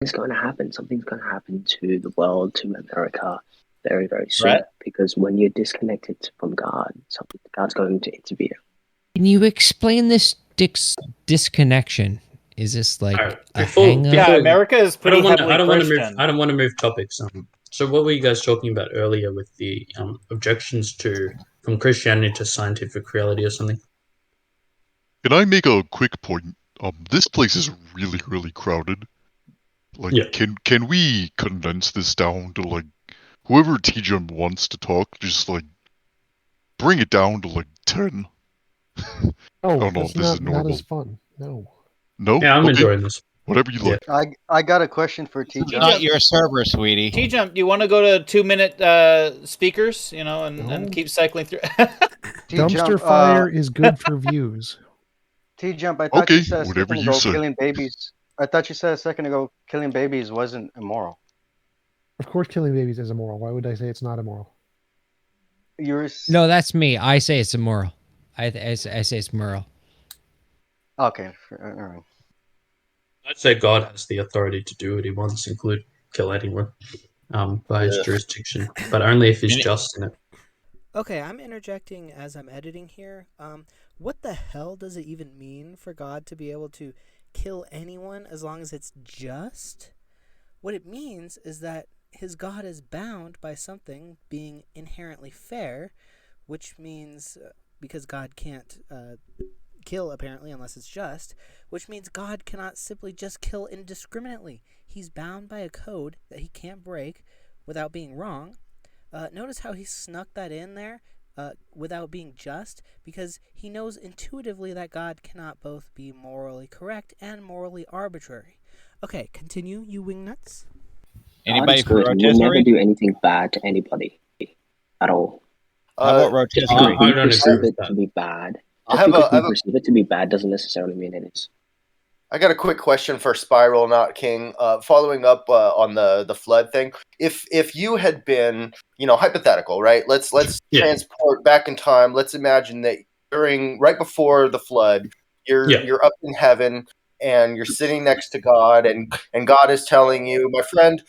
is going to happen. Something's going to happen to the world, to America, very, very soon. Right. Because when you're disconnected from God, God's going to intervene. Can you explain this disconnection? Is this like Alright, a before- hang up? Yeah, America is I pretty don't want to. heavily I don't want to move. Christian. I don't want to move topics. So what were you guys talking about earlier with the objections to from Christianity to scientific reality or something? Can I make a quick point? This place is really, really crowded. Like, Yeah. can we condense this down to like whoever TJump wants to talk, just like bring it down to like 10. Oh, don't know that's if this is not normal. as fun. No. No? Yeah, I'm Okay. enjoying this. Whatever you like. I got a question for TJ. Not your server, sweetie. TJump, do you want to go to 2-minute speakers, and No. keep cycling through? Dumpster fire is good for views. TJump, I thought Okay, you said a whatever second you ago say. killing babies. I thought you said a second ago killing babies wasn't immoral. Of course, killing babies is immoral. Why would I say it's not immoral? No, that's me. I say it's immoral. I say it's moral. Okay, all right. I'd say God has the authority to do what He wants, include kill anyone, by His jurisdiction, but only if He's just in it. Okay, I'm interjecting as I'm editing here. What the hell does it even mean for God to be able to kill anyone as long as it's just? What it means is that his God is bound by something being inherently fair, which means, because God can't kill apparently unless it's just, which means God cannot simply just kill indiscriminately. He's bound by a code that he can't break without being wrong. Notice how he snuck that in there without being just, because he knows intuitively that God cannot both be morally correct and morally arbitrary. Okay, continue, you wingnuts. Anybody for God will never rotisserie? do anything bad to anybody at all. How about rotisserie? I don't agree Perceive with it that. to be bad. I Just have because a we perceive it to be bad doesn't necessarily mean it is. I got a quick question for Spiral, not King. Following up on the flood thing, if you had been, hypothetical, right? Let's Yeah. transport back in time. Let's imagine that right before the flood, you're up in heaven and you're sitting next to God, and God is telling you, my friend,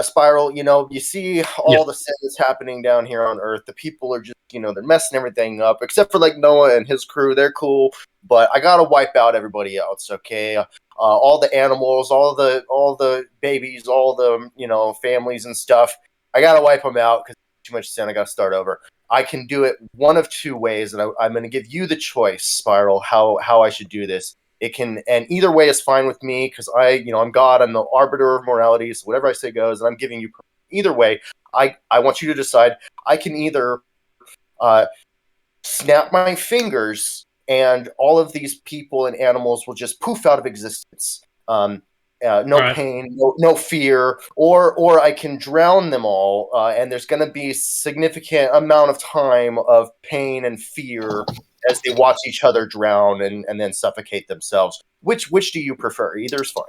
Spiral, you see all the sin that's happening down here on Earth. The people are just, they're messing everything up, except for like Noah and his crew. They're cool, but I gotta wipe out everybody else. Okay, all the animals, all the babies, all the families and stuff. I gotta wipe them out because too much sin. I gotta start over. I can do it one of two ways, and I'm going to give you the choice, Spiral, how I should do this. It can, and either way is fine with me because I'm God. I'm the arbiter of morality, so whatever I say goes. And I'm giving you either way. I want you to decide. I can either snap my fingers, and all of these people and animals will just poof out of existence. No pain, no fear, or I can drown them all, and there's going to be significant amount of time of pain and fear as they watch each other drown and then suffocate themselves. Which do you prefer? Either is fine.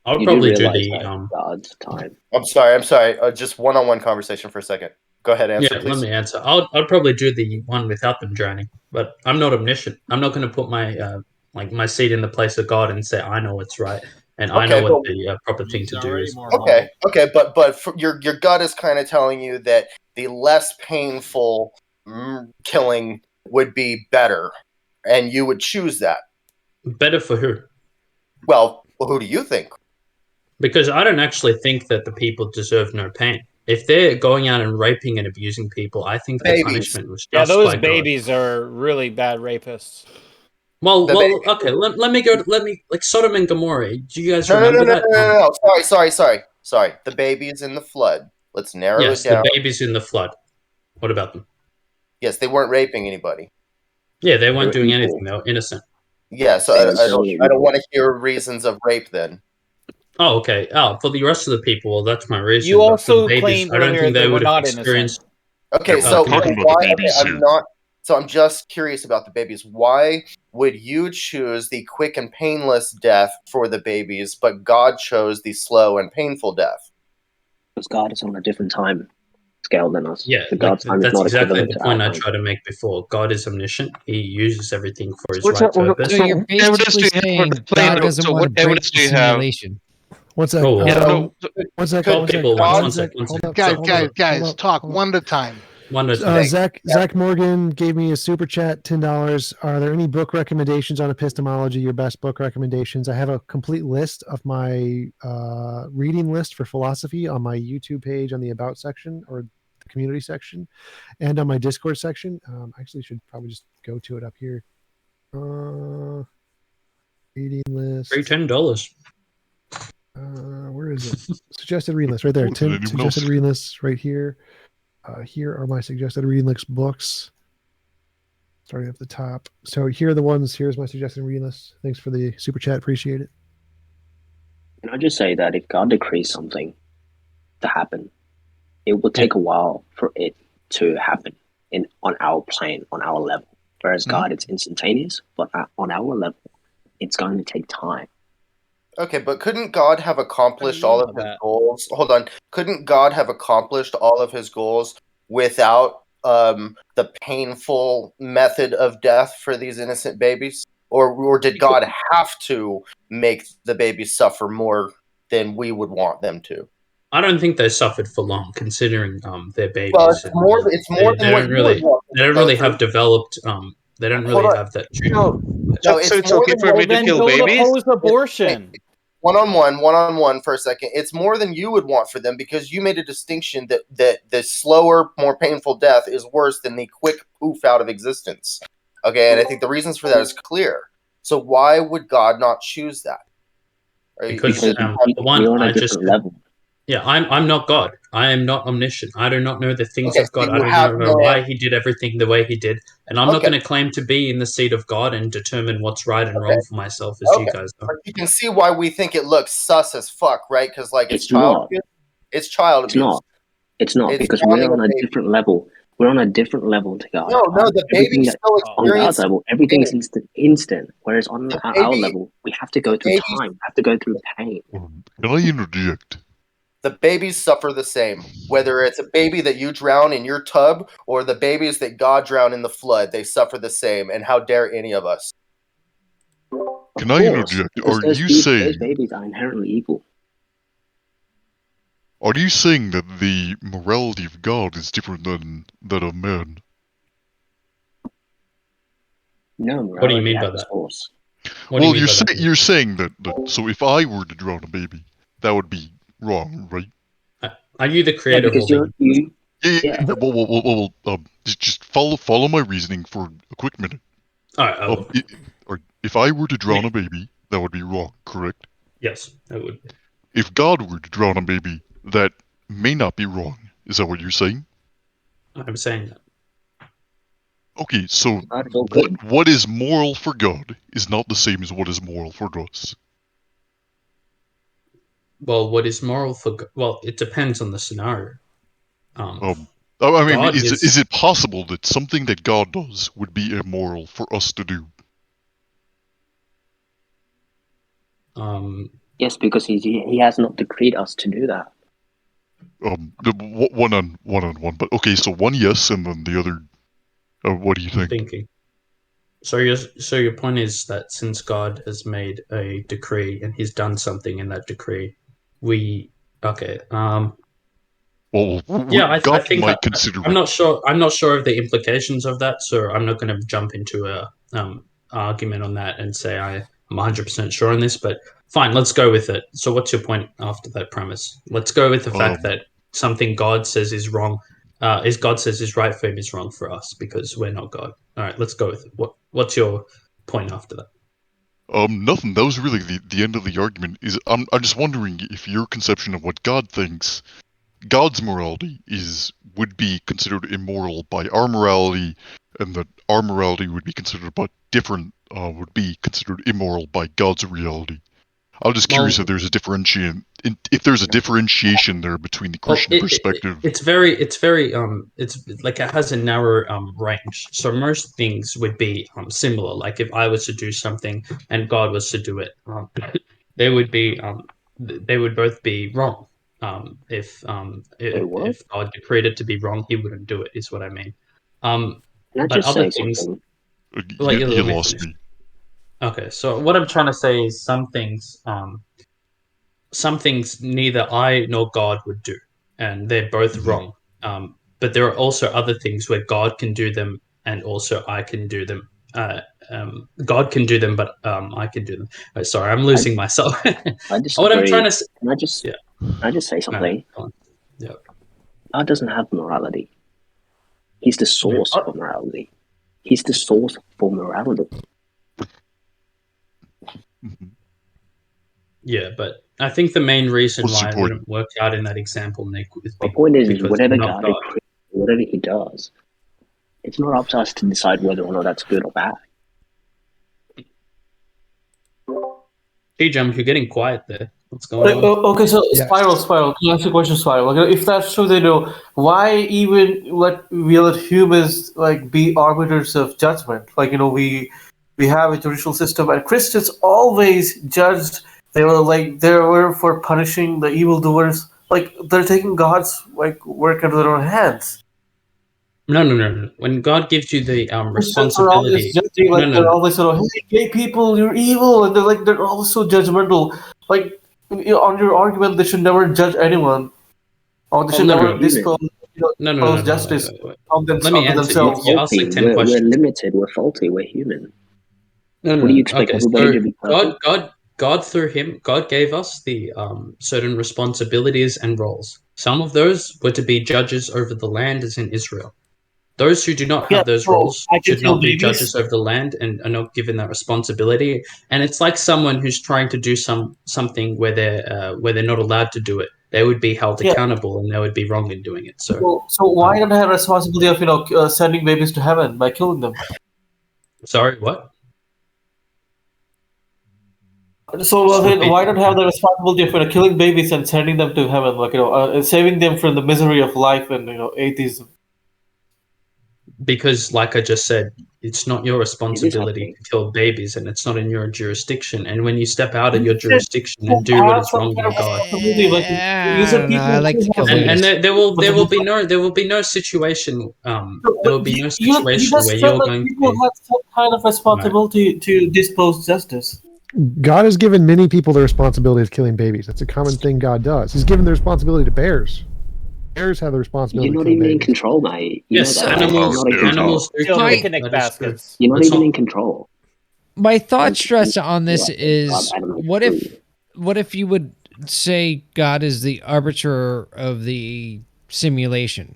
I would probably do God's time. I'm sorry. Just one-on-one conversation for a second. Go ahead, answer, please. Let me answer. I'd probably do the one without them drowning, but I'm not omniscient. I'm not going to put my seat in the place of God and say I know what's right and I know what the proper thing to do is. Okay, but your gut is kind of telling you that the less painful killing would be better, and you would choose that. Better for who? Well, who do you think? Because I don't actually think that the people deserve no pain. If they're going out and raping and abusing people, I think the punishment was just yeah, those by babies are really bad rapists. Well, okay. Let me go. Like Sodom and Gomorrah. Do you guys remember that? No. Sorry. The babies in the flood. Let's narrow it down. Yes, the babies in the flood. What about them? Yes, they weren't raping anybody. Yeah, they weren't doing anything. They were innocent. Yeah, so I don't want to hear reasons of rape then. Oh, okay. Oh, for the rest of the people, well, that's my reason. You also babies, claimed I don't think they were would have not experienced. Okay, so I'm just curious about the babies. Why would you choose the quick and painless death for the babies, but God chose the slow and painful death? Because God is on a different time. scale than us. Yeah, So like God's time is that's not exactly equivalent the to point our I time. tried to make before. God is omniscient. He uses everything for his What's right up- what- purpose. So you're basically saying God doesn't want to break the simulation. One sec. Oh, One sec. Call One people sec. once. One One sec. sec. One Hold sec. up. Guys, Hold guys, up. guys, Hold up. talk Hold up. one at a time. One at a time. Zach Morgan gave me a super chat, $10. Are there any book recommendations on epistemology? Your best book recommendations? I have a complete list of my reading list for philosophy on my YouTube page on the About section or the community section, and on my Discord section. Actually, should probably just go to it up here. Reading list. Free $10. Where is it? Suggested reading list right there. 10 suggested reading lists right here. Here are my suggested reading list books. Starting at the top. So here are the ones. Here's my suggested reading list. Thanks for the super chat. Appreciate it. Can I just say that if God decrees something to happen, it will take a while for it to happen on our plane, on our level. Whereas God, it's instantaneous, but on our level, it's going to take time. Okay, but couldn't God have accomplished all of his goals? Hold on. Couldn't God have accomplished all of his goals without the painful method of death for these innocent babies? Or did God have to make the babies suffer more than we would want them to? I don't think they suffered for long, considering their babies. Well, it's more than what you would want. They don't really have developed. They don't really have that. No, it's so it's more okay than for what me to you kill would babies? want. Oppose abortion. One-on-one for a second. It's more than you would want for them because you made a distinction that the slower, more painful death is worse than the quick poof out of existence. Okay, and I think the reasons for that is clear. So why would God not choose that? Because we're on a different level. Yeah, I'm not God. I am not omniscient. I do not know the things of God. So I do not know why he did everything the way he did. And I'm not going to claim to be in the seat of God and determine what's right and wrong for myself as you guys are. But you can see why we think it looks sus as fuck, right? Because it's child abuse. It's child abuse. It's not because we're on a different level. We're on a different level to God. No, the baby still on God's experiences. level, everything's instant. Whereas on our level, we have to go through time. We have to go through pain. Can I interject? The babies suffer the same. Whether it's a baby that you drown in your tub or the babies that God drowned in the flood, they suffer the same. And how dare any of us? Can I interject? Are you saying those babies are inherently evil? Are you saying that the morality of God is different than that of man? No, what do you mean by that? Well, you're saying that so if I were to drown a baby, that would be wrong, right? Are you the creator? Yeah. Well, just follow my reasoning for a quick minute. All right. If I were to drown a baby, that would be wrong, correct? Yes, that would be. If God were to drown a baby, that may not be wrong. Is that what you're saying? I'm saying that. Okay, so what is moral for God is not the same as what is moral for us. Well, what is moral for God? Well, it depends on the scenario. I mean, is it possible that something that God does would be immoral for us to do? Yes, because he has not decreed us to do that. One on one. But okay, so one yes, and then the other. What do you think? Thinking. So your point is that since God has made a decree and He's done something in that decree, we okay. Well, yeah, I think consider. I'm not sure. I'm not sure of the implications of that, so I'm not going to jump into a argument on that and say I'm 100% sure on this. But fine, let's go with it. So, what's your point after that premise? Let's go with the fact that something God says is wrong. Is God says is right for him is wrong for us because we're not God. All right, let's go with it. What's your point after that? Nothing. That was really the end of the argument. I'm just wondering if your conception of what God thinks, God's morality would be considered immoral by our morality, and that our morality would be considered would be considered immoral by God's reality. I'm just curious if there's a differentiation. If there's a differentiation there between the Christian perspective. It's very it's like it has a narrow range. So most things would be similar. Like if I was to do something and God was to do it, they would both be wrong. Wait, what? if God decreed it to be wrong, He wouldn't do it. Is what I mean. Can I But just other say things, something? like You let me lost finish. me. Okay, so what I'm trying to say is some things neither I nor God would do, and they're both wrong. But there are also other things where God can do them, and also I can do them. God can do them, but I can do them. Oh, sorry, I'm losing myself. I What I'm trying disagree. to say, Can I just yeah, say something? Yeah. God doesn't have morality. He's the source of morality. He's the source for morality. Yeah, but I think the main reason What's why your it point? wouldn't work out in that example, Nick, is My point is, because whatever you're not God God. decrees, whatever He does, it's not up to us to decide whether or not that's good or bad. TJump, you're getting quiet there. What's going on? Okay, so Yes. Spiral. Can I ask you a question, Spiral? Like, if that's true, then why even let humans like be arbiters of judgment? Like, we have a judicial system, and Christians always judged. They were for punishing the evildoers. Like, they're taking God's work into their own hands. No. When God gives you the Christians are always responsibility, judging, they're always sort of, hey, gay people, you're evil, and they're always so judgmental. Like, on your argument, they should never judge anyone, or they should never dispose justice wait. on Let me answer. themselves. You asked like 10 We're questions. limited. We're faulty. We're human. No. What do you expect Okay, everybody so to be perfect? God through Him, God gave us the certain responsibilities and roles. Some of those were to be judges over the land, as in Israel. Those who do not Yeah, have those so roles I can should kill not be babies. judges over the land and are not given that responsibility. And it's like someone who's trying to do something where they're not allowed to do it. They would be held Yeah. accountable, and they would be wrong in doing it. So why don't I have responsibility of sending babies to heaven by killing them? sorry, what? So why don't I have the responsibility of killing babies and sending them to heaven, saving them from the misery of life and atheism? Because, like I just said, it's not your responsibility to kill babies, and it's not in your jurisdiction. And when you step out of your jurisdiction and do what is wrong by God, I don't know. I like to kill and babies. there will be no situation there will be no situation where you're going people to. have some kind of responsibility to dispose justice. God has given many people the responsibility of killing babies. That's a common thing God does. He's given the responsibility to bears. Bears have the responsibility You're to not kill even in babies. control, mate. You Yes, know that, right? animals. You're not in control. Animals do Still kill. picnic That is true. baskets. You're not That's even not- in control. My thought stress on this Yeah, is animals what free. if you would say God is the arbiter of the simulation?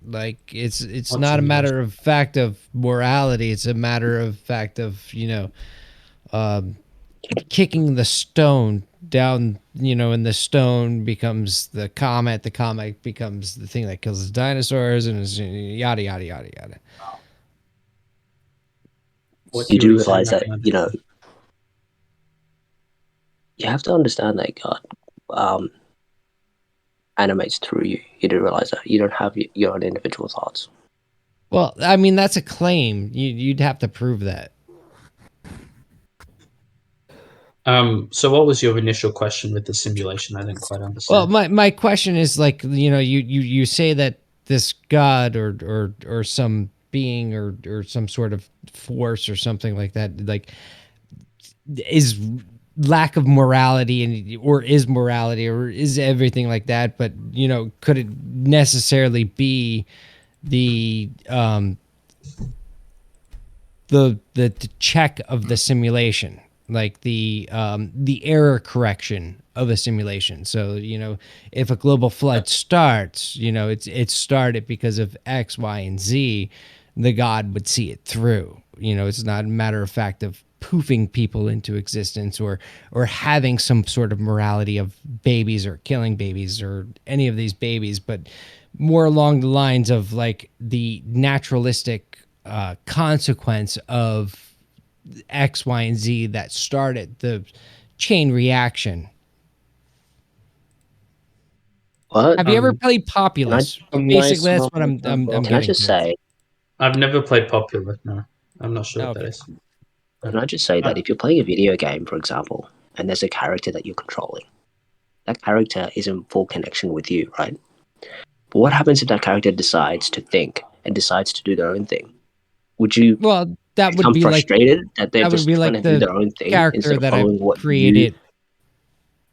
Like it's What not a simulation? matter of fact of morality, it's a matter of fact of, kicking the stone down, and the stone becomes the comet becomes the thing that kills the dinosaurs, and it's yada yada yada yada. What You you do were saying, realize I that, can understand. you have to understand that God animates through you. You do realize that you don't have your own individual thoughts. Well, I mean, that's a claim. You'd have to prove that. So what was your initial question with the simulation? I didn't quite understand. Well, my question is like, you say that this God or some being or some sort of force or something like that, like, is lack of morality or is morality or is everything like that, but could it necessarily be the check of the simulation, like the error correction of a simulation? So if a global flood starts, it started because of X, Y, and Z. The God would see it through. It's not a matter of fact of poofing people into existence or having some sort of morality of babies or killing babies or any of these babies, but more along the lines of like the naturalistic consequence of X, Y, and Z that started the chain reaction. What? Have you ever played Populous? Basically, that's what I'm Can I just say? I've never played Popular. No, I'm not sure what that is. Can I just say that if you're playing a video game, for example, and there's a character that you're controlling, that character is in full connection with you, right? But what happens if that character decides to think and decides to do their own thing? Would you Well, that would become be like frustrated that they're that would just be trying like to do the their own thing character instead of that I following what you? created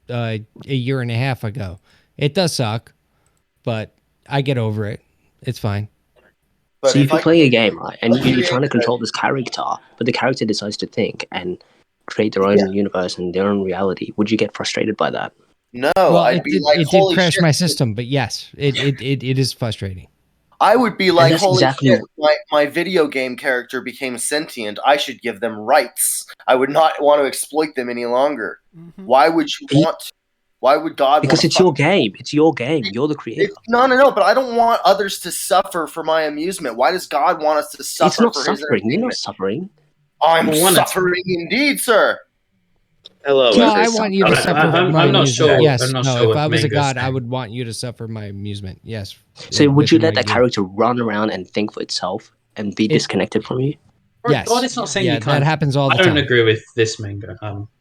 a year and a half ago. It does suck, but I get over it. It's fine. But So if you're playing a game, right, and let's you're create trying to a- control this character, but the character decides to think and create their own universe and their own reality, would you get frustrated by that? No, Well, I'd it be did, like, it did holy crash shit. my system, but yes, it is frustrating. I would be like, that's holy exactly shit, my video game character became sentient. I should give them rights. I would not want to exploit them any longer. Why would you want to? Why would God Because want it's your game. It's your game. You're the creator. No, but I don't want others to suffer for my amusement. Why does God want us to suffer It's not for his suffering. You're entertainment? not suffering. I'm Well, one, suffering indeed, sir. Hello, No, I want you to suffer I'm my not amusement. sure. Yes, I'm not no. sure If what I was a Mango's god, I saying. would want you to suffer my amusement. Yes. So would you within let my that game. character run around and think for itself and be disconnected from you? Yes. God is not saying Yeah, you can't. that happens all the I don't time. agree with this, Mango.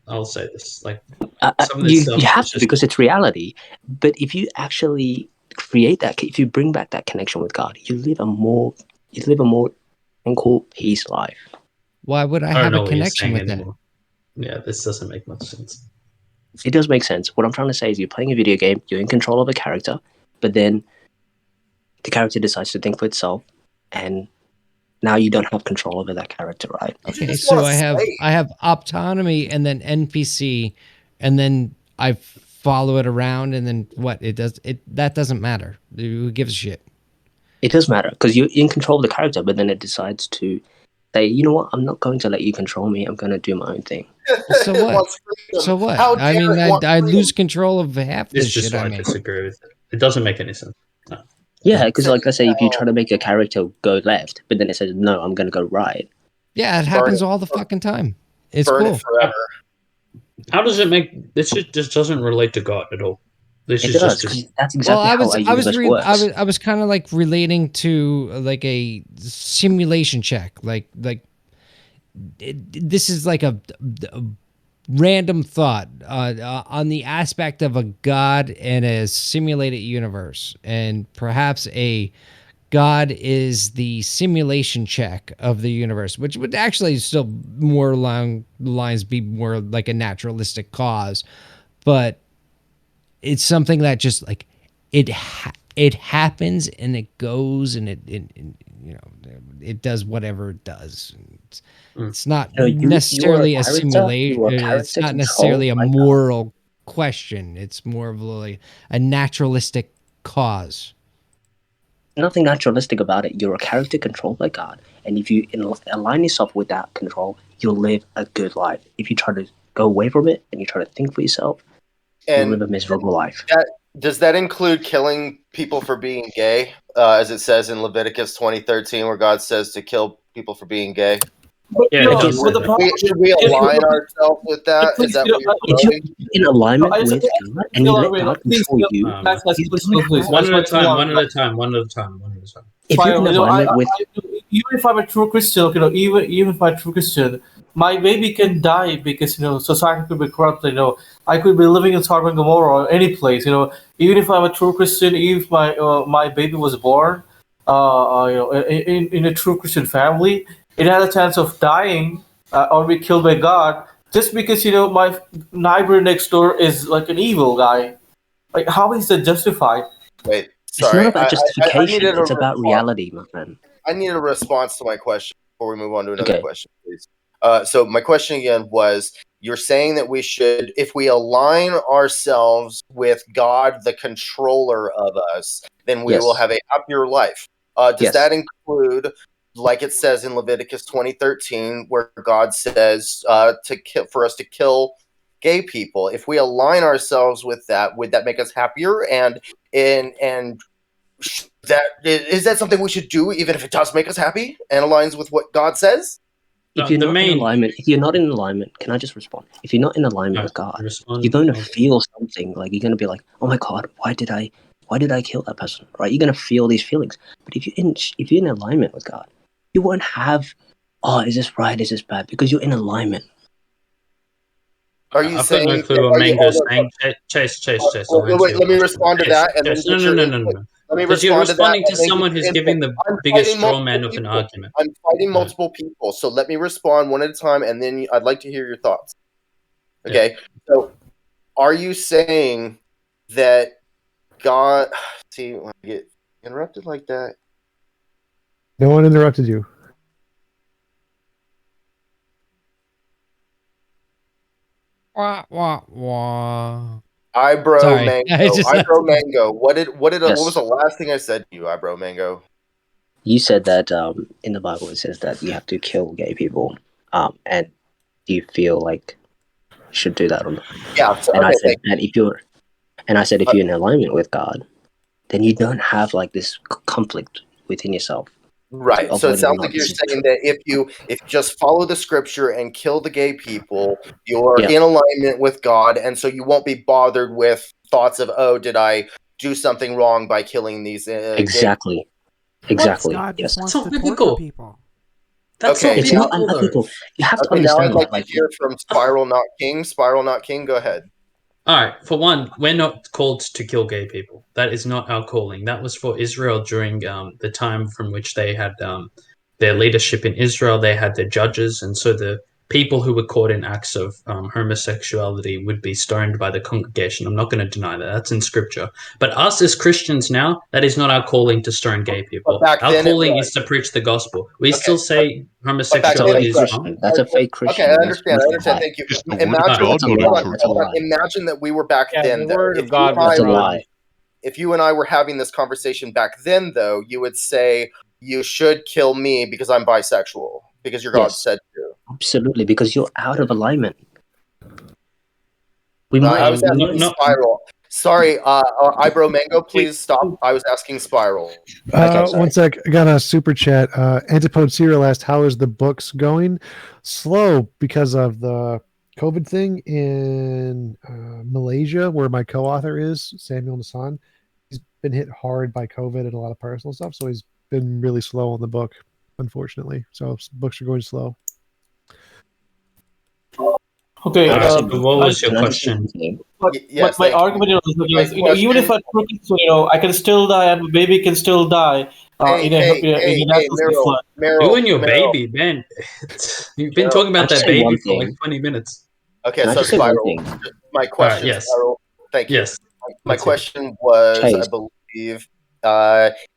I'll say this. Like some of this You stuff have is to just because it's reality. But if you actually create that, if you bring back that connection with God, you live a more tranquil, peace life. Why would I I don't have know a what you're connection saying with that? anymore. Yeah, this doesn't make much sense. It does make sense. What I'm trying to say is you're playing a video game, you're in control of a character, but then the character decides to think for itself, and now you don't have control over that character, right? Okay, so I have autonomy and then NPC, and then I follow it around, and then what? That doesn't matter. Who gives a shit? It does matter because you're in control of the character, but then it decides to say, you know what, I'm not going to let you control me. I'm going to do my own thing. So what? So what? I mean, I lose control of half the This shit just I I make. disagree with it. It doesn't make any sense. No. Yeah, because like I say, if you try to make a character go left, but then it says, no, I'm going to go right. Yeah, it happens all the fucking time. It's Burn cool. it forever. How does it make this? Just doesn't relate to God at all. This It is does, just. 'cause that's exactly how a universe works. I was kind of like relating to like a simulation check, this is like a random thought on the aspect of a god and a simulated universe, and perhaps a god is the simulation check of the universe, which would actually still more along the lines be more like a naturalistic cause, but it's something that just like it happens and it goes and it you know it does whatever it does. It's not necessarily a simulation. It's not necessarily a moral question. It's more of like a naturalistic cause. Nothing naturalistic about it. You're a character controlled by God, and if you align yourself with that control, you'll live a good life. If you try to go away from it and you try to think for yourself, you'll live a miserable life. Does that include killing people for being gay, as it says in Leviticus 20:13, where God says to kill people for being gay? Yeah, it does say that. Should we align ourselves with that? Is that what you're If you're in alignment with God and you let God control you, One at a time. One at a time. One at a time. One at a time. if you're in alignment with even if I'm a true Christian, even if I'm a true Christian, my baby can die because society could be corrupt. I could be living in Sodom and Gomorrah or any place. Even if I'm a true Christian, even if my baby was born, in a true Christian family, it has a chance of dying or be killed by God just because my neighbor next door is like an evil guy. Like, how is that justified? Wait, it's not about justification. It's about reality, my friend. I need a response to my question before we move on to another question, please. So my question again was, you're saying that we should, if we align ourselves with God, the controller of us, then we will have a happier life. Does that include, like it says in Leviticus 20:13, where God says for us to kill gay people? If we align ourselves with that, would that make us happier? And is that something we should do, even if it does make us happy and aligns with what God says? If you're not in alignment, can I just respond? If you're not in alignment with God, you're going to feel something. Like you're going to be like, "Oh my God, why did I kill that person?" Right? You're going to feel these feelings. But if you're in alignment with God, you won't have, "Oh, is this right? Is this bad?" Because you're in alignment. Are you I've saying? got no clue what Mango's saying. Chase. Wait, let me respond to that, and then No. Let me Because you're respond to that. responding to someone who's giving the biggest straw man of an argument. I'm fighting multiple people, so let me respond one at a time, and then I'd like to hear your thoughts. Okay, so are you saying that God? See, when I get interrupted like that. No one interrupted you. Wah, wah, wah. Eyebrow Sorry. Mango. Mango. What Yes. was the last thing I said to you, Eyebrow Mango? You said that in the Bible it says that you have to kill gay people. And do you feel like you should do that or not? Yeah. So, and I said that if you're in alignment with God, then you don't have like this conflict within yourself. Right. So it sounds like you're saying that if you just follow the scripture and kill the gay people, you're in alignment with God, and so you won't be bothered with thoughts of, oh, did I do something wrong by killing these? Exactly. Exactly. God Yes. just wants to torture people. That's okay. It's not unethical. You have to understand. Now I'd like to hear from Spiral Not King. Spiral Not King, go ahead. All right. For one, we're not called to kill gay people. That is not our calling. That was for Israel during the time from which they had their leadership in Israel. They had their judges, and so the people who were caught in acts of homosexuality would be stoned by the congregation. I'm not going to deny that. That's in scripture. But us as Christians now, that is not our calling to stone gay people. Our calling is to preach the gospel. We still say homosexuality is wrong. That's a fake Christian. Okay, I understand. Thank you. Imagine that we were back then. The word of God was a lie. If you and I were having this conversation back then, though, you would say you should kill me because I'm bisexual, because your God said to. Absolutely, because you're out of alignment. I was asking Spiral. Sorry, Eyebrow Mango, please stop. I was asking Spiral. One sec. I got a super chat. Antipode Serial asked, how is the books going? Slow because of the COVID thing in Malaysia, where my co-author is, Samuel Nassan. He's been hit hard by COVID and a lot of personal stuff, so he's been really slow on the book, unfortunately. So books are going slow. Okay. What was your question? But my argument is, even if I'm looking, I can still die, and my baby can still die in a natural flood. You and your baby, man. You've been talking about that baby for like 20 minutes. Okay, so Spiral, my question, Spiral, thank you. Yes. My question was, I believe,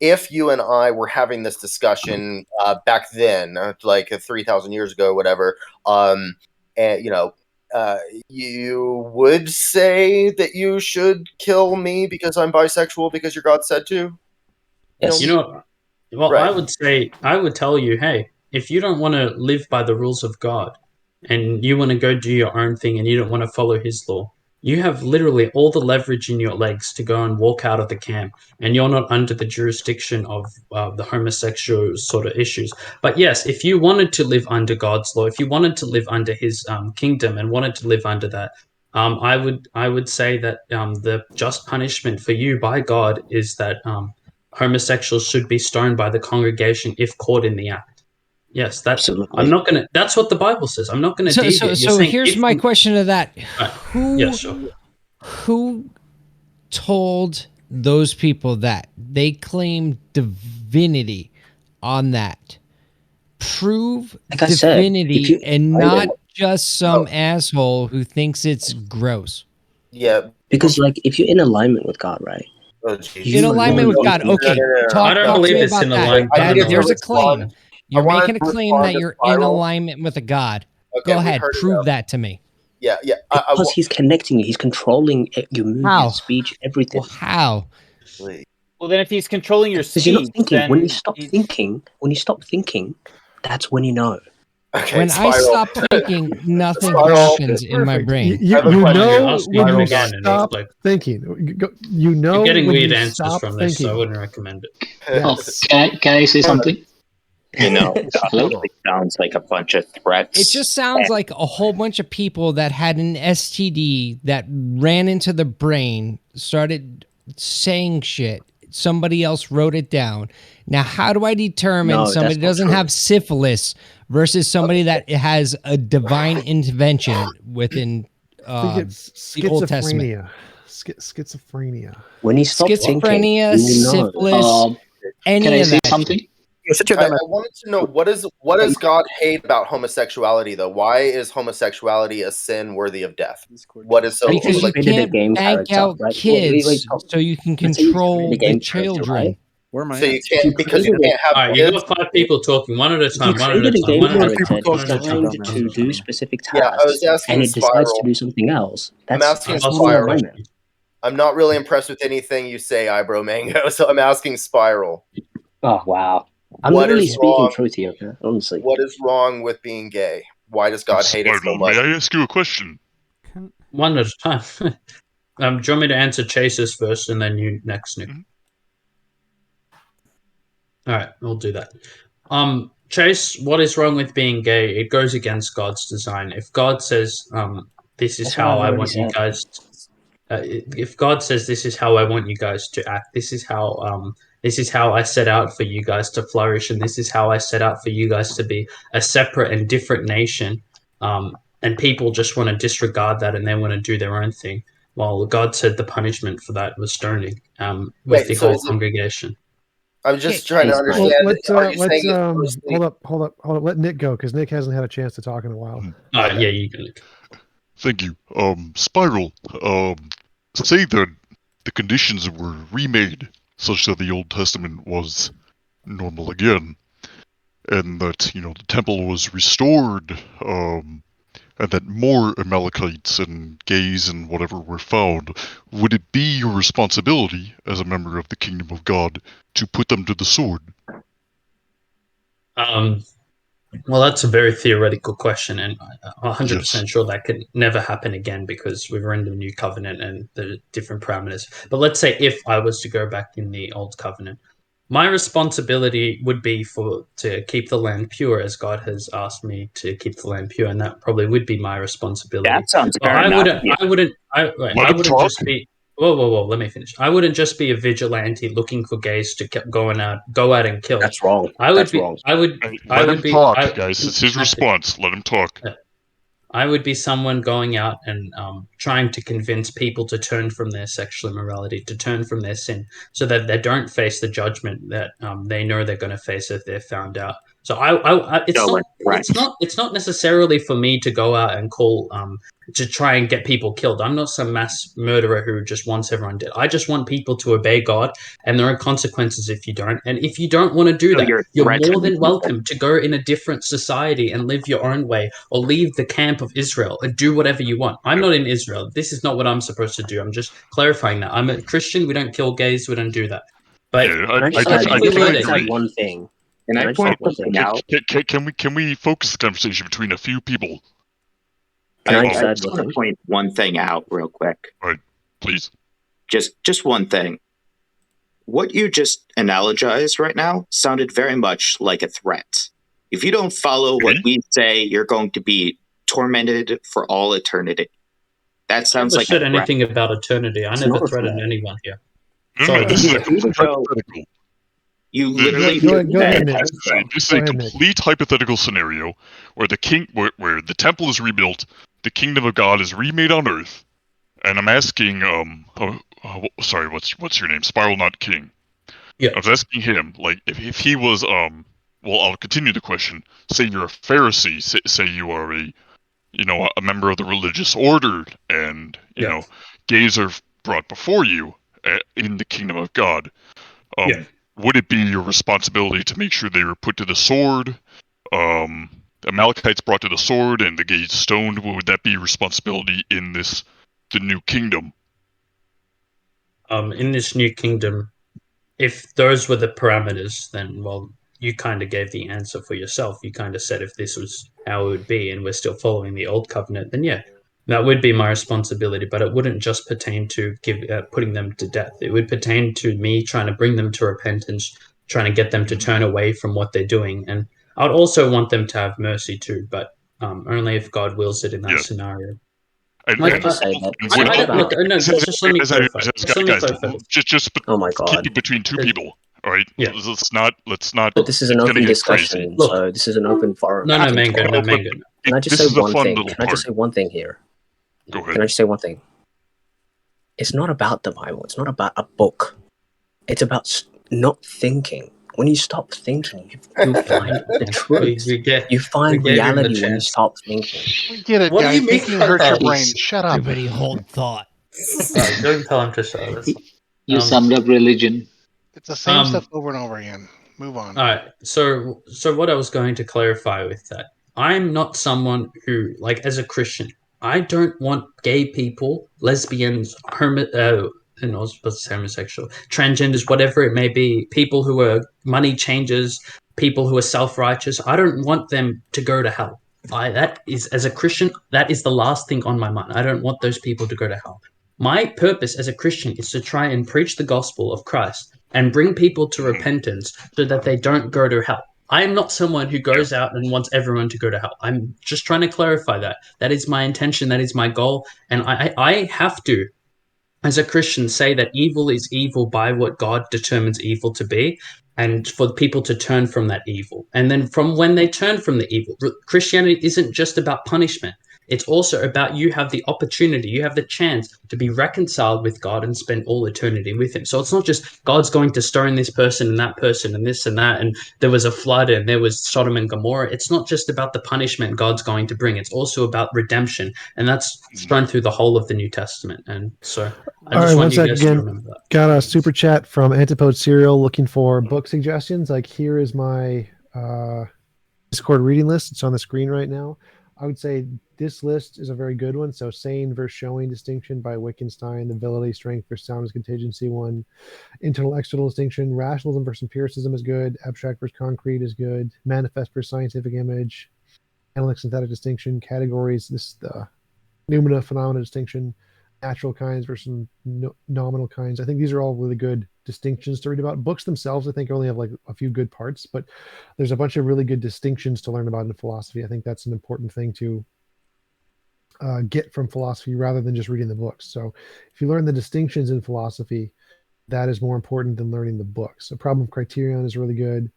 if you and I were having this discussion back then, like 3,000 years ago, whatever, and you would say that you should kill me because I'm bisexual because your God said to? Yes. I would tell you, hey, if you don't want to live by the rules of God and you want to go do your own thing and you don't want to follow his law, you have literally all the leverage in your legs to go and walk out of the camp, and you're not under the jurisdiction of the homosexual sort of issues. But yes, if you wanted to live under God's law, if you wanted to live under his kingdom and wanted to live under that, I would say that the just punishment for you by God is that homosexuals should be stoned by the congregation if caught in the act. Yes, that's. Absolutely. I'm not gonna. That's what the Bible says. I'm not gonna. So here's my question to that: Who told those people that they claim divinity on that? Prove divinity and not just some asshole who thinks it's gross. Yeah, because like if you're in alignment with God, right? In alignment with God, okay. I don't believe it's in alignment. There's a claim. You're making a claim that you're in alignment with a God. Go ahead, prove that to me. Yeah. Because he's connecting you. He's controlling your movement, your speech, everything. Well, how? Well, then if he's controlling your speech, you're not thinking. then when you stop thinking, that's when you know. Okay, when I stop thinking, nothing happens in my brain. You know when you again, stop thinking. You know you're getting when weird you answers stop from thinking. this, so I wouldn't recommend it. Yes. Can I say something? It sounds like a bunch of threats. It just sounds like a whole bunch of people that had an STD that ran into the brain, started saying shit. Somebody else wrote it down. Now, how do I determine somebody doesn't have syphilis versus somebody that has a divine intervention within I think it's the Old Testament. Schizophrenia. When you stop thinking, Schizophrenia, you know. syphilis, any Can I of say that. something? I wanted to know what does God hate about homosexuality though? Why is homosexuality a sin worthy of death? What is so Because you like? can't bank out kids so you can control the children. Where am I So at? you can't because you can't have All right, you kids. got 5 people talking, one at a You time, one at a created a time, game one at a character time, one at a time. designed to do specific Yeah, I was tasks, asking and it decides to Spiral. do something else. I'm That's asking totally Spiral. alignment. I'm not really impressed with anything you say, Eyebrow Mango. So I'm asking Spiral. Oh wow! I'm What literally is speaking wrong? truth here, okay? Honestly. What is wrong with being gay? Why does God hate it so Spiral, much? may I ask you a question? One at a time. Do you want me to answer Chase's first and then you next, Nick? All right, we'll do that. Chase, what is wrong with being gay? It goes against God's design. If God says, "This is That's how what I've I already want you said. guys," if God says, "This is how I want you guys to act. This is how I set out for you guys to flourish, and this is how I set out for you guys to be a separate and different nation," and people just want to disregard that and they want to do their own thing. Well, God said the punishment for that was stoning with Wait, the so whole is it- congregation. I'm just trying to Well, understand. let's Are you let's saying it's mostly- hold up. Let Nick go because Nick hasn't had a chance to talk in a while. Yeah, you can. Thank you. Spiral, say that the conditions were remade such that the Old Testament was normal again, and that, the temple was restored, and that more Amalekites and gays and whatever were found, would it be your responsibility as a member of the kingdom of God to put them to the sword? Well, that's a very theoretical question, and I'm 100% Yes. sure that could never happen again because we were in the new covenant and the different parameters. But let's say if I was to go back in the old covenant, my responsibility would be to keep the land pure, as God has asked me to keep the land pure, and that probably would be my responsibility. That sounds But fair I enough. wouldn't. Yeah. I wouldn't. I Let him wouldn't talk. just be. Whoa! Let me finish. I wouldn't just be a vigilante looking for gays to go out and kill. That's wrong. I would That's be. wrong. I would. Hey, I let would him be. talk, I, guys. It's his Matthew, response. Let him talk. I would be someone going out and trying to convince people to turn from their sexual immorality, to turn from their sin, so that they don't face the judgment that they know they're going to face if they're found out. So it's not necessarily for me to go out and call to try and get people killed. I'm not some mass murderer who just wants everyone dead. I just want people to obey God, and there are consequences if you don't. And if you don't want to do that, you're more than welcome to go in a different society and live your own way, or leave the camp of Israel and do whatever you want. I'm not in Israel. This is not what I'm supposed to do. I'm just clarifying that. I'm a Christian. We don't kill gays. We don't do that. But I add one thing. Can I point something out? Can we focus the conversation between a few people? I just want to point one thing out real quick. All right, please. Just one thing. What you just analogized right now sounded very much like a threat. If you don't follow what we say, you're going to be tormented for all eternity. That sounds like I never said anything about eternity. I never threatened anyone here. No, this is a complete hypothetical. You literally This is a complete hypothetical scenario where where the temple is rebuilt, the kingdom of God is remade on earth, and I'm asking sorry, what's your name? Spiral, not King. Yeah. I was asking him, like, if he was well, I'll continue the question. Say you're a Pharisee, say you are a member of the religious order, and you know gays are brought before you in the kingdom of God. Would it be your responsibility to make sure they were put to the sword? The Amalekites brought to the sword and the gays stoned. Would that be your responsibility in the new kingdom? In this new kingdom, if those were the parameters, then well, you kind of gave the answer for yourself. You kind of said if this was how it would be, and we're still following the old covenant, then yeah, that would be my responsibility. But it wouldn't just pertain to putting them to death. It would pertain to me trying to bring them to repentance, trying to get them to turn away from what they're doing, and I'd also want them to have mercy too, but only if God wills it in that scenario. Just oh my God. keep it between two people. All right. Yeah. Let's not. But this is an open discussion, so this is an open forum. No, Mango. Can I just say one thing? Can I just say one thing here? Go ahead. Can I just say one thing? It's not about the Bible. It's not about a book. It's about not thinking. When you stop thinking, you find the truth. You find reality when you stop thinking. We get it, What do guy. you mean Thinking by hurts your that? brain. Shut up. Everybody hold thought. Don't tell him to shut up. You summed up religion. It's the same stuff over and over again. Move on. All right. So what I was going to clarify with that, I'm not someone who, like, as a Christian, I don't want gay people, lesbians, and I was supposed to say homosexual, transgenders, whatever it may be, people who are money changers, people who are self-righteous. I don't want them to go to hell. That is, as a Christian, that is the last thing on my mind. I don't want those people to go to hell. My purpose as a Christian is to try and preach the gospel of Christ and bring people to repentance so that they don't go to hell. I am not someone who goes out and wants everyone to go to hell. I'm just trying to clarify that. That is my intention. That is my goal. And I have to, as a Christian, say that evil is evil by what God determines evil to be, and for people to turn from that evil. And then from when they turn from the evil, Christianity isn't just about punishment. It's also about you have the opportunity, you have the chance to be reconciled with God and spend all eternity with Him. So it's not just God's going to stone this person and that person and this and that, and there was a flood and there was Sodom and Gomorrah. It's not just about the punishment God's going to bring. It's also about redemption. And that's run through the whole of the New Testament. And so I just want you guys to remember that. Got a super chat from Antipode Serial looking for book suggestions. Like, here is my Discord reading list. It's on the screen right now. I would say this list is a very good one. So, Saying versus Showing Distinction by Wittgenstein, the Ability, Strength versus Soundness, Contingency one, Internal, External Distinction, Rationalism versus Empiricism is good, Abstract versus Concrete is good, Manifest versus Scientific Image, Analytic Synthetic Distinction, Categories, this the Noumena Phenomena Distinction, Natural Kinds versus Nominal Kinds. I think these are all really good distinctions to read about. Books themselves, I think, only have like a few good parts, but there's a bunch of really good distinctions to learn about in philosophy. I think that's an important thing to get from philosophy rather than just reading the books. So if you learn the distinctions in philosophy, that is more important than learning the books. So Problem Criterion is really good.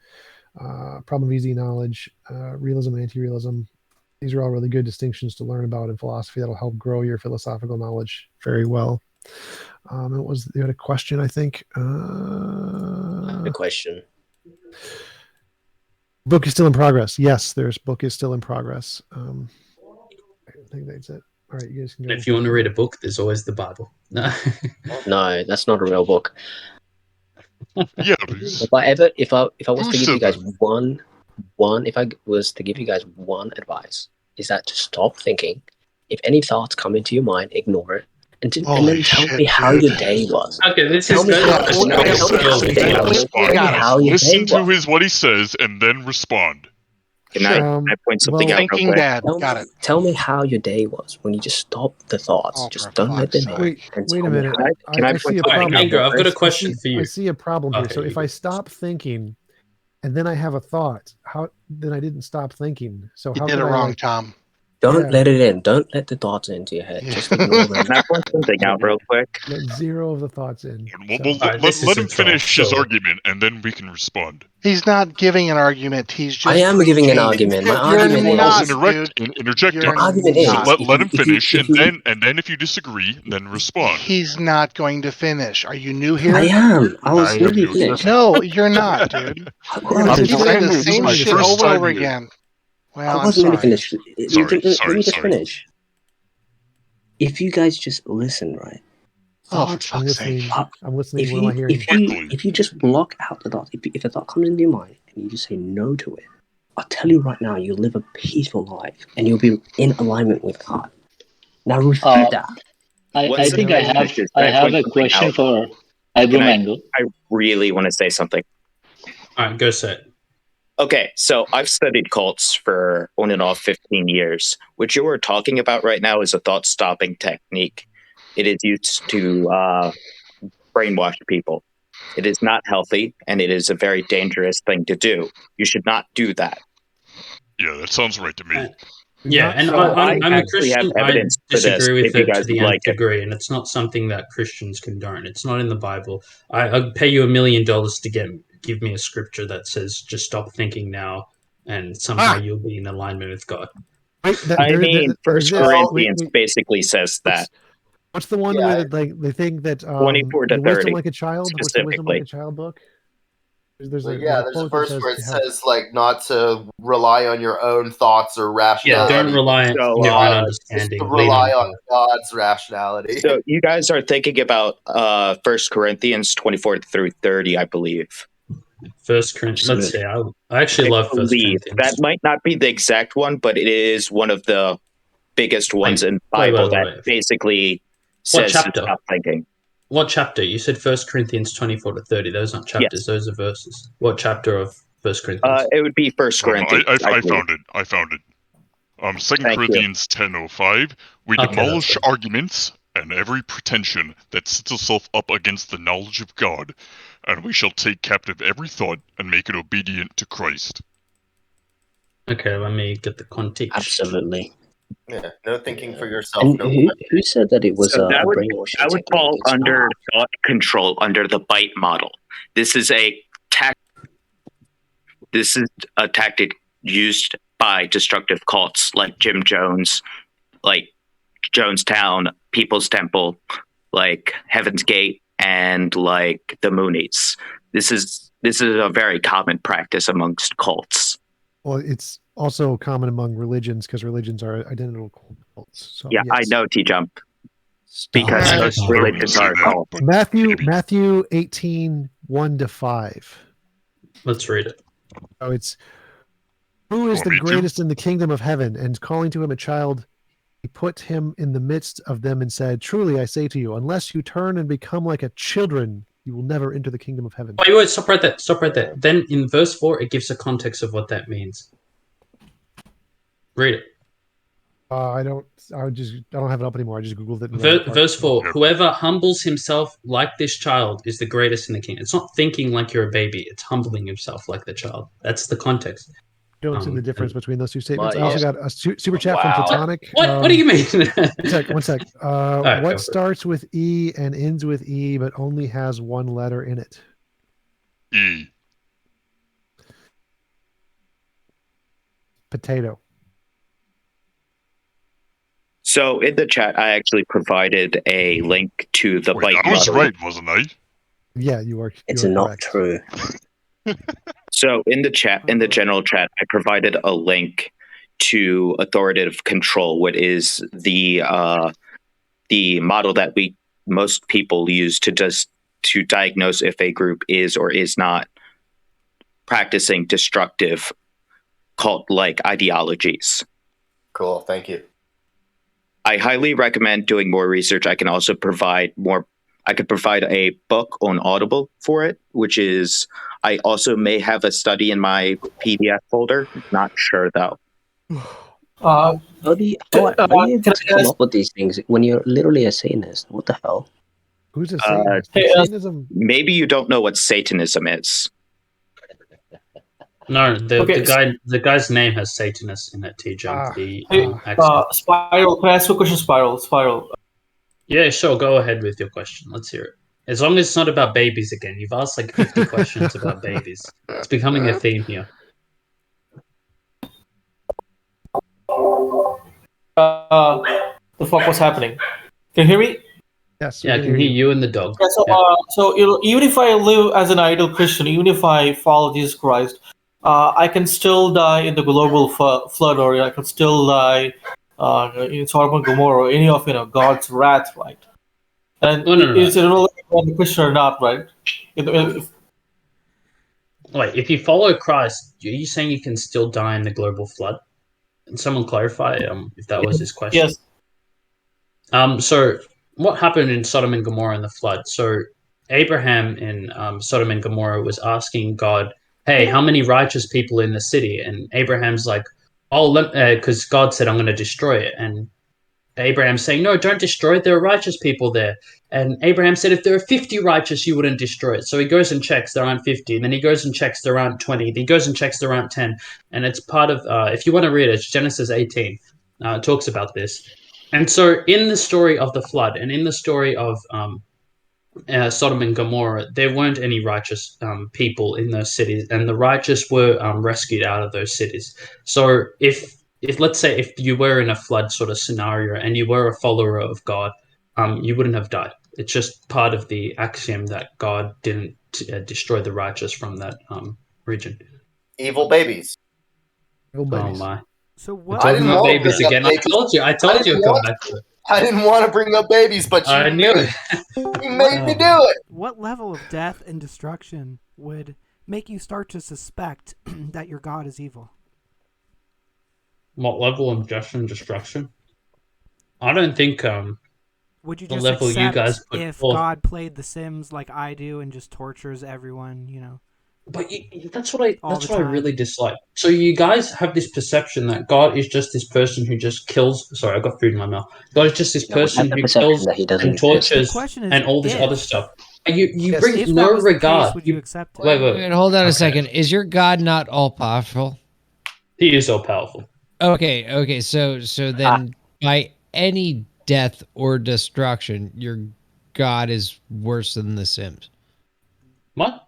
Problem of Easy Knowledge, Realism and Anti-Realism. These are all really good distinctions to learn about in philosophy that'll help grow your philosophical knowledge very well. You had a question, I think. The question. Book is still in progress. Yes, there's book is still in progress. I think that's it. All right, you guys can go. If you want to read a book, there's always the Bible. No, no, that's not a real book. Yeah, please. If I was to give you guys if I was to give you guys one advice, is that to stop thinking. If any thoughts come into your mind, ignore it. And then tell me how your day was. Okay, this Listen day to what he says and then respond. Can I point something out real quick? Tell me how your day was when you just stop the thoughts. Just don't let them in. Wait a minute. I see a problem. I've got a question for you. I see a problem here. So if I stop thinking and then I have a thought, then I didn't stop thinking. So you did it wrong, Tom. Don't let it in. Don't let the thoughts into your head. Just ignore them. Can I point something out real quick? Let zero of the thoughts in. Let him finish his argument, and then we can respond. He's not giving an argument. He's just. I am giving an argument. My argument is. Interject. My argument is. Let him finish, and then if you disagree, then respond. He's not going to finish. Are you new here? I am. I was really finished. No, you're not, dude. You're just saying the same shit over and over again. Well, I wasn't really finished. Sorry, Let me just finish. If you guys just listen, right? Oh, for fuck's sake. I'm listening. What am I hearing? If you just block out the thoughts, if a thought comes into your mind and you just say no to it, I'll tell you right now, you'll live a peaceful life and you'll be in alignment with God. Now repeat that. I think I have a question for Ibromango. I really want to say something. All right, go say it. Okay, so I've studied cults for on and off 15 years. What you are talking about right now is a thought-stopping technique. It is used to brainwash people. It is not healthy, and it is a very dangerous thing to do. You should not do that. Yeah, that sounds right to me. Yeah, and I'm a Christian. I disagree with it to the nth degree, and it's not something that Christians condone. It's not in the Bible. I'd pay you $1 million to give me a scripture that says just stop thinking now, and somehow you'll be in alignment with God. First Corinthians basically says that. What's the one where they think that 24 to the wisdom 30, like a child? What's the wisdom like a child book? There's a verse where it says like not to rely on your own thoughts or rationality. Yeah, don't rely on your own understanding. Just to rely on God's rationality. So you guys are thinking about 1 Corinthians 24 through 30, I believe. 1 Corinthians. Let's see. I actually love 1 Corinthians. That might not be the exact one, but it is one of the biggest ones in the Bible that basically says stop thinking. What chapter? You said 1 Corinthians 24 to 30. Those aren't chapters, those are verses. What chapter of 1 Corinthians? It would be 1 Corinthians. I found it. 2 Corinthians 10:05. We demolish arguments and every pretension that sets itself up against the knowledge of God, and we shall take captive every thought and make it obedient to Christ. Okay, let me get the context. Absolutely. Yeah, no thinking for yourself. And who said that it was that would, brainwashing? That would fall under thought control, under the bite model. This is a tactic used by destructive cults like Jim Jones, like Jonestown, People's Temple, like Heaven's Gate, and like the Moonies. This is a very common practice amongst cults. Well, it's also common among religions because religions are identical cults. So, yeah, yes. I know TJump because most religions are cults. Matthew 18, 1-5. Let's read it. So it's, who is the greatest in the kingdom of heaven? And calling to him a child, he put him in the midst of them and said, truly I say to you, unless you turn and become like a children, you will never enter the kingdom of heaven. Wait, stop right there. Then in verse 4, it gives a context of what that means. Read it. I don't have it up anymore. I just Googled it. Verse 4, whoever humbles himself like this child is the greatest in the kingdom. It's not thinking like you're a baby. It's humbling himself like the child. That's the context. Don't see the difference between those two statements. I also got a super chat from Platonic. What do you mean? One sec. What starts with E and ends with E but only has one letter in it? E. Potato. So in the chat, I actually provided a link to the bite model. I was right, wasn't I? Yeah, you are. It's not true. So in the chat, in the general chat, I provided a link to authoritative control, what is the model that most people use to diagnose if a group is or is not practicing destructive cult-like ideologies. Cool, thank you. I highly recommend doing more research. I can also provide more. I could provide a book on Audible for it, which is, I also may have a study in my PDF folder. Not sure though. How are you able to come up with these things when you're literally a Satanist? What the hell? Who's a Satanist? Satanism? Maybe you don't know what Satanism is. No, the guy's name has Satanist in it. TJump. Spiral. Can I ask you a question? Spiral. Yeah, sure. Go ahead with your question. Let's hear it. As long as it's not about babies again. You've asked like 50 questions about babies. It's becoming a theme here. The fuck was happening? Can you hear me? Yes. Yeah, I can hear you and the dog. Yeah, so even if I live as an idle Christian, even if I follow Jesus Christ, I can still die in the global flood, or I can still die in Sodom and Gomorrah, or any of God's wrath, right? And it's irrelevant whether you're Christian or not, right? Wait, if you follow Christ, are you saying you can still die in the global flood? Can someone clarify if that was his question? Yes. So what happened in Sodom and Gomorrah in the flood? So Abraham in Sodom and Gomorrah was asking God, hey, how many righteous people in the city? And Abraham's like, because God said, I'm going to destroy it. And Abraham's saying, no, don't destroy it. There are righteous people there. And Abraham said, if there are 50 righteous, you wouldn't destroy it. So he goes and checks, there aren't 50. And then he goes and checks, there aren't 20. Then he goes and checks, there aren't 10. And it's part of, if you want to read it, it's Genesis 18. It talks about this. And so in the story of the flood and in the story of Sodom and Gomorrah, there weren't any righteous people in those cities, and the righteous were rescued out of those cities. So if if let's say if you were in a flood sort of scenario and you were a follower of God, you wouldn't have died. It's just part of the axiom that God didn't destroy the righteous from that region. Evil babies. Evil babies. Oh my! So We're what? talking about want to babies bring up again. babies. I told you I'd come back to it. I didn't want to bring up babies, but I knew it. You made me do it. What level of death and destruction would make you start to suspect that your God is evil? What level of death and destruction? I don't think Would you the just level you accept guys put if forth. God played The Sims like I do and just tortures everyone, you know? But that's what I All that's the what I time. really dislike. So you guys have this perception that God is just this person who just kills. Sorry, I got food in my mouth. God is just this No, we person have the who perception kills that he doesn't and exist. tortures The question is and all this if. other stuff. And you Yes. bring If no that was the regard. case, would you accept it? Wait. Hold on a Okay. second. Is your God not all powerful? He is all powerful. Okay. So then, by any death or destruction, your God is worse than The Sims. What?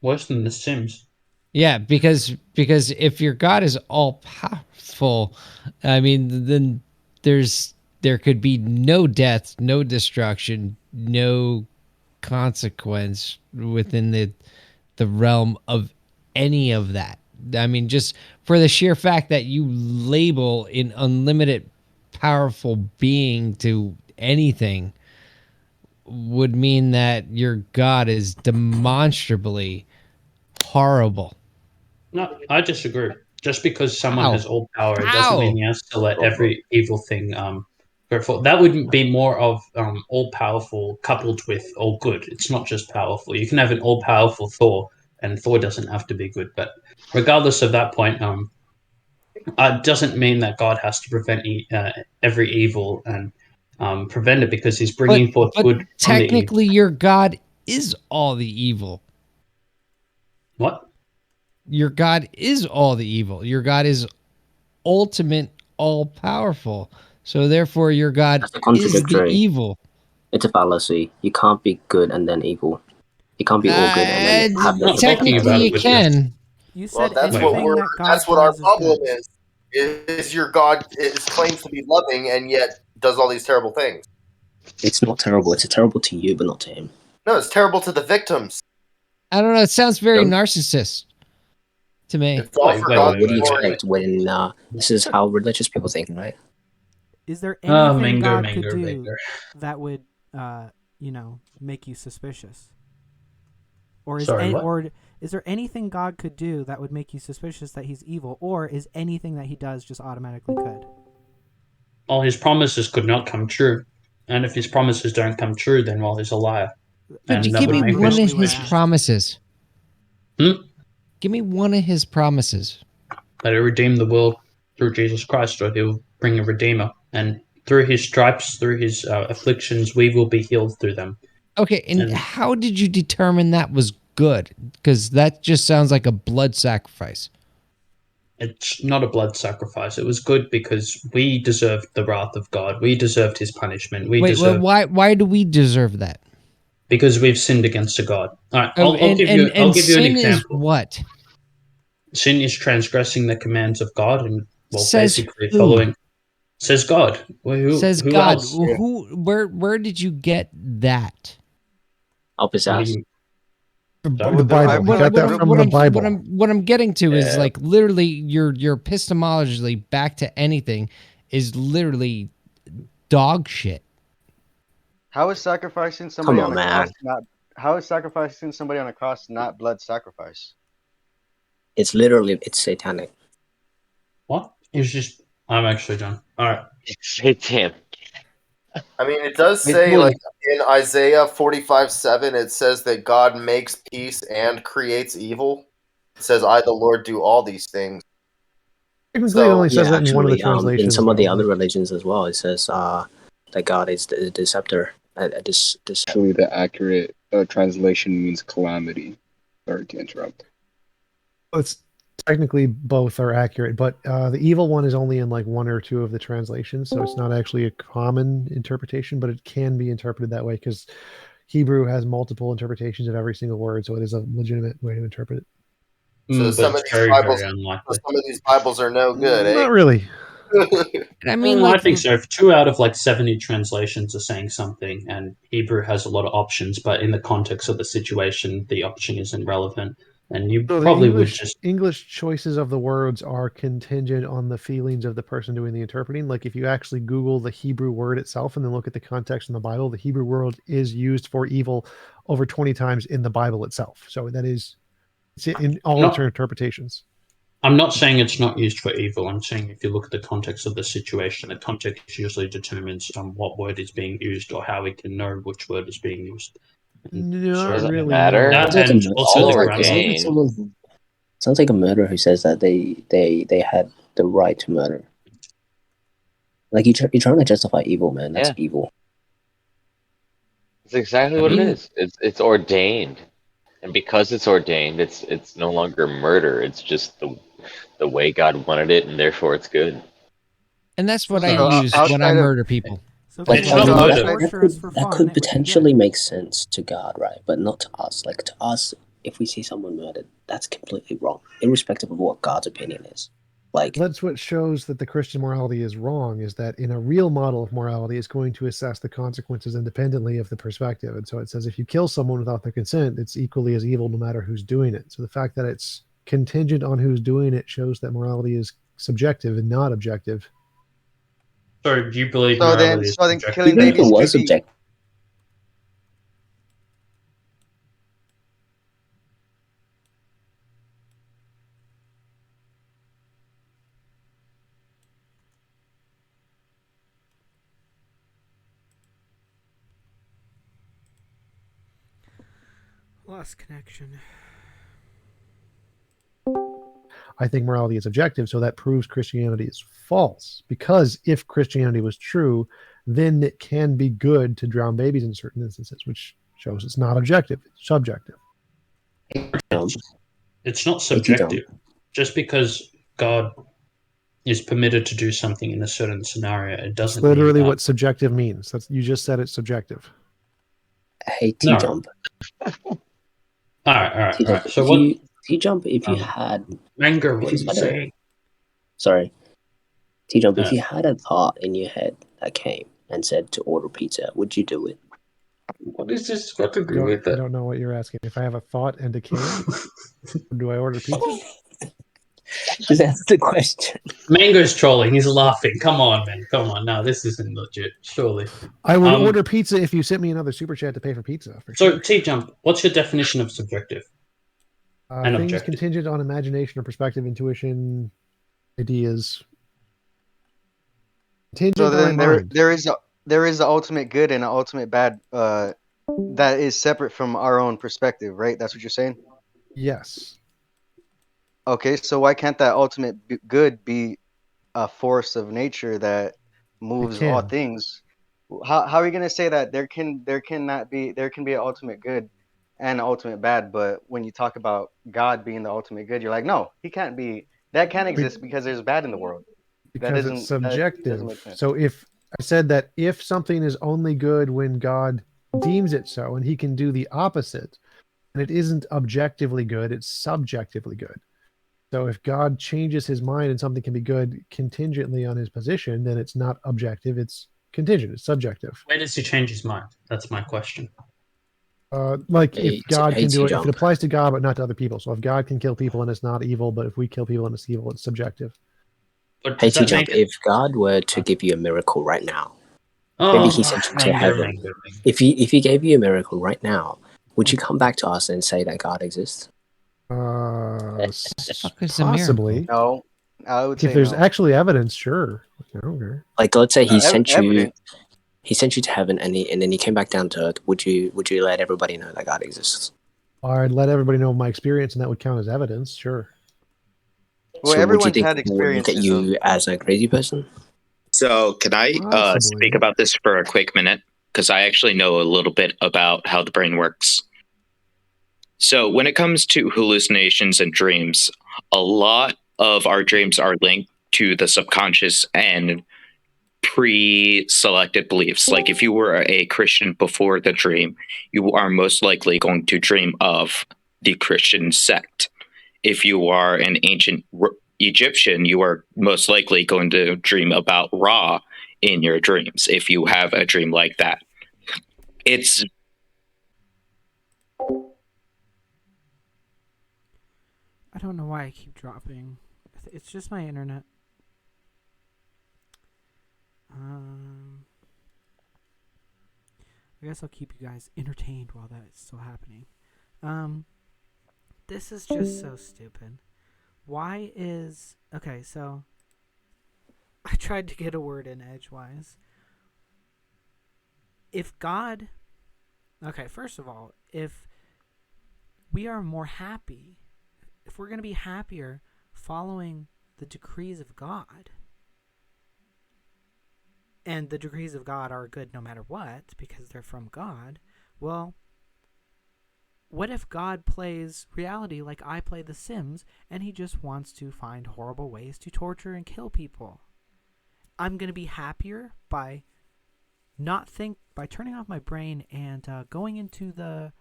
Worse than The Sims? Yeah, because if your God is all powerful, I mean, then there could be no death, no destruction, no consequence within the realm of any of that. I mean, just for the sheer fact that you label an unlimited powerful being to anything would mean that your God is demonstrably horrible. No, I disagree. Just because someone How? has all power, it doesn't How? mean he has to let every evil thing go for. That would be more of all powerful coupled with all good. It's not just powerful. You can have an all powerful Thor, and Thor doesn't have to be good. But regardless of that point, it doesn't mean that God has to prevent every evil and prevent it because he's bringing forth good from the evil. Technically, your God is all the evil. What? Your God is all the evil. Your God is ultimate, all powerful. So therefore, your God That's a is the contradictory. evil. It's a fallacy. You can't be good and then evil. You can't be all good and then have the Technically, you can. You Well, said that's what anything that God that's what our does problem good. is your God claims to be loving and yet does all these terrible things. It's not terrible. It's terrible to you, but not to him. No, it's terrible to the victims. I don't know. It sounds very narcissist to me. It's all for God's What do you glory. expect when this is how religious people think, right? Is there anything Mingo, God could do Mingo. that would, make you suspicious? Or is Sorry, what? or is there anything God could do that would make you suspicious that he's evil, or is anything that he does just automatically good? All his promises could not come true, and if his promises don't come true, then well, he's a liar. But And that give would me make one this of his promises. Give me one of his promises. that he'll redeem the world through Jesus Christ, or he'll bring a redeemer, and through his stripes, through his afflictions, we will be healed through them. Okay, and how did you determine that was good? Because that just sounds like a blood sacrifice. It's not a blood sacrifice. It was good because we deserved the wrath of God. We deserved his punishment. Why do we deserve that? Because we've sinned against a God. All right, Oh, I'll give you an sin is example. what? Sin is transgressing the commands of God, and Says basically who? following. Says God. Well, Says who God. else? Where did you get that? Up his ass. The Bible. We got that from the Bible. What I'm getting to is like literally your epistemologically back to anything is literally dog shit. How is sacrificing somebody Come on, on a man. cross not? How is sacrificing somebody on a cross not blood sacrifice? It's satanic. What? It's just. I'm actually done. All right. It's him. I mean, it does say, like in Isaiah 45:7, it says that God makes peace and creates evil. It says, "I, the Lord, do all these things." Technically, it only says that in one of the In translations. some of the other religions as well, it says that God is the deceptor. Actually, the accurate translation means calamity. Sorry to interrupt. It's technically both are accurate, but the evil one is only in like one or two of the translations, so it's not actually a common interpretation, but it can be interpreted that way because Hebrew has multiple interpretations of every single word, so it is a legitimate way to interpret it. So some of these Bibles are no good. Not really. I mean, like, I think so. If 2 out of like 70 translations are saying something, and Hebrew has a lot of options, but in the context of the situation, the option isn't relevant, and you So probably the would just. English choices of the words are contingent on the feelings of the person doing the interpreting. Like if you actually Google the Hebrew word itself and then look at the context in the Bible, the Hebrew word is used for evil over 20 times in the Bible itself. So that is it's in all its interpretations. I'm not saying it's not used for evil. I'm saying if you look at the context of the situation, the context usually determines what word is being used or how we can know which word is being used. Not Doesn't really. matter. No. Sounds like And also the grammar. Sounds like a murderer who says that they had the right to murder. Like you're trying to justify evil, man. That's evil. It's exactly what it is. It's ordained, and because it's ordained, it's no longer murder. It's just the way God wanted it, and therefore it's good. And that's what So, I use when I murder people. Like, That's what I do. that could potentially make sense to God, right? But not to us. Like to us, if we see someone murdered, that's completely wrong, irrespective of what God's opinion is. Like that's what shows that the Christian morality is wrong, is that in a real model of morality, it's going to assess the consequences independently of the perspective. And so it says if you kill someone without their consent, it's equally as evil no matter who's doing it. So the fact that it's contingent on who's doing it shows that morality is subjective and not objective. So do you believe So then, morality is so then subjective? killing even if it babies was could be. subjective. Lost connection. I think morality is objective, so that proves Christianity is false. Because if Christianity was true, then it can be good to drown babies in certain instances, which shows it's not objective, it's subjective. It's not subjective. Just because God is permitted to do something in a certain scenario, it That's doesn't literally mean what subjective means. That's you just said it's subjective. Hey, TJump. All right. So TJump, if you had Manger, what are you saying? Sorry, TJump, if you had a thought in your head that came and said to order pizza, would you do it? What is this got to do with I it? don't know what you're asking. If I have a thought and a can, do I order pizza? Just answer the question. Mango's trolling. He's laughing. Come on, man. Come on. No, this isn't legit. Surely. I would order pizza if you sent me another super chat to pay for pizza. For So, sure. TJump, what's your definition of subjective? And Things objective. contingent on imagination or perspective, intuition, ideas. Contingent So on then my mind. there is the ultimate good and an ultimate bad that is separate from our own perspective, right? That's what you're saying? Yes. Okay, so why can't that ultimate good be a force of nature that moves all can. things? How are you going to say that there can be an ultimate good and an ultimate bad, but when you talk about God being the ultimate good, you're like, no, he can't be. That can't exist because there's bad in the world. Because it's That subjective. doesn't make sense. So if I said that if something is only good when God deems it so, and he can do the opposite, and it isn't objectively good, it's subjectively good. So if God changes his mind and something can be good contingently on his position, then it's not objective, it's contingent, it's subjective. Where does he change his mind? That's my question. If God can do it, if TJump. it applies to God but not to other people. So if God can kill people and it's not evil, but if we kill people and it's evil, it's subjective. But Hey, does that TJump, make if God were to give you a miracle right now, Oh, maybe he sent you to heaven. Mango. If he gave you a miracle right now, would you come back to us and say that God exists? Possibly. No, I would say If there's no. actually evidence, sure. Okay. Like, let's say he sent you, evidence. he sent you to heaven, and then he came back down to earth. Would you let everybody know that God exists? I'd let everybody know my experience, and that would count as evidence. Sure. Well, So would you everyone's think had people would look at experiences you as a crazy person? So, can I Possibly. speak about this for a quick minute? Because I actually know a little bit about how the brain works. So, when it comes to hallucinations and dreams, a lot of our dreams are linked to the subconscious and pre-selected beliefs. Like if you were a Christian before the dream, you are most likely going to dream of the Christian sect. If you are an ancient Egyptian, you are most likely going to dream about Ra in your dreams if you have a dream like that. It's I don't know why I keep dropping. It's just my internet. I guess I'll keep you guys entertained while that's still happening. This is just so stupid. Why is... Okay, so... I tried to get a word in edgewise. If God... Okay, first of all, if we are more happy, if we're going to be happier following the decrees of God, and the decrees of God are good no matter what, because they're from God, well, what if God plays reality like I play The Sims, and he just wants to find horrible ways to torture and kill people? I'm going to be happier by by turning off my brain and going into the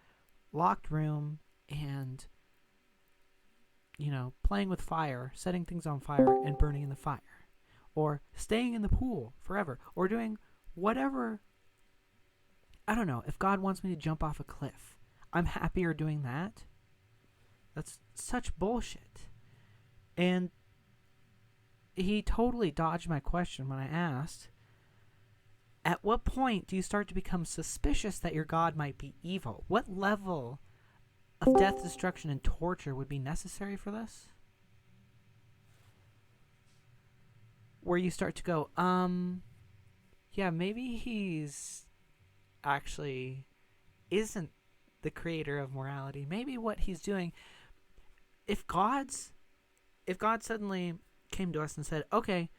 locked room and, playing with fire, setting things on fire and burning in the fire. Or staying in the pool forever. Or doing whatever. I don't know. If God wants me to jump off a cliff, I'm happier doing that. That's such bullshit. And he totally dodged my question when I asked, at what point do you start to become suspicious that your God might be evil? What level of death, destruction, and torture would be necessary for this? Where you start to go, yeah, maybe he's actually isn't the creator of morality. Maybe what he's doing, if God suddenly came to us and said, okay,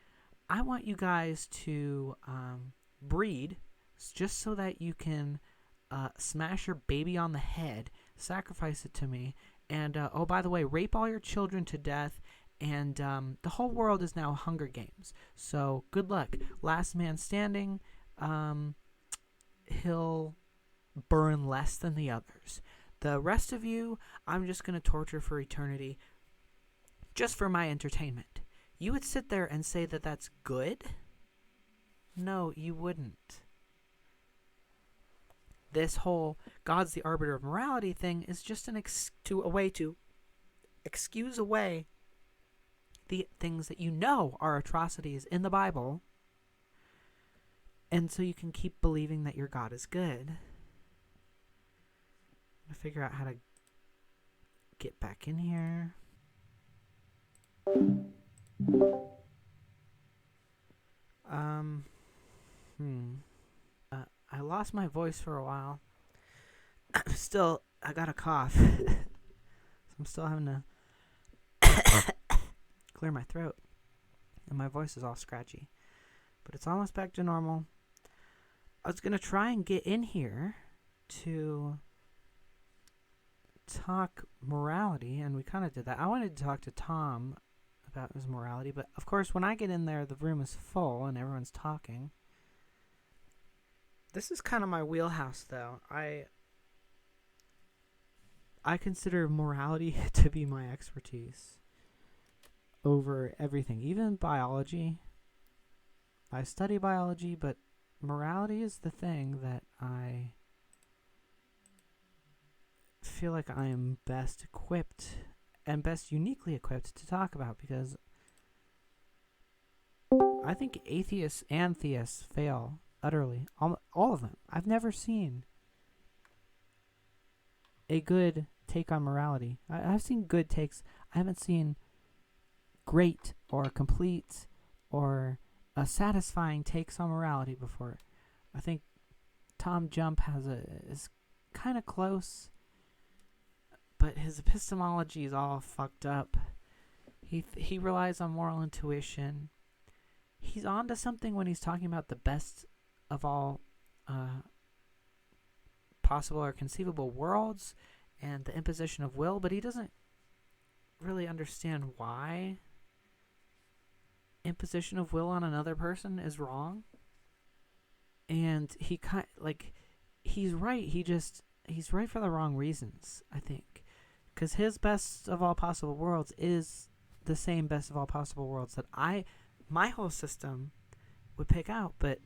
I want you guys to breed just so that you can smash your baby on the head, sacrifice it to me, and oh, by the way, rape all your children to death, and the whole world is now Hunger Games. So good luck. Last man standing, he'll burn less than the others. The rest of you, I'm just going to torture for eternity just for my entertainment. You would sit there and say that that's good? No, you wouldn't. This whole God's the arbiter of morality thing is just a way to excuse away the things that are atrocities in the Bible, and so you can keep believing that your God is good. I'm gonna figure out how to get back in here. I lost my voice for a while. I got a cough. So I'm still having to clear my throat. And my voice is all scratchy. But it's almost back to normal. I was going to try and get in here to talk morality, and we kind of did that. I wanted to talk to Tom about his morality, but of course when I get in there, the room is full and everyone's talking. This is kind of my wheelhouse, though. I consider morality to be my expertise over everything, even biology. I study biology, but morality is the thing that I feel like I am best equipped and best uniquely equipped to talk about, because I think atheists and theists fail utterly. All of them. I've never seen a good take on morality. I've seen good takes. I haven't seen great or complete or satisfying takes on morality before. I think TJump is kind of close, but his epistemology is all fucked up. He relies on moral intuition. He's onto something when he's talking about the best of all possible or conceivable worlds and the imposition of will, but he doesn't really understand why imposition of will on another person is wrong. And he's right. He's right for the wrong reasons, I think. Because his best of all possible worlds is the same best of all possible worlds that my whole system would pick out, but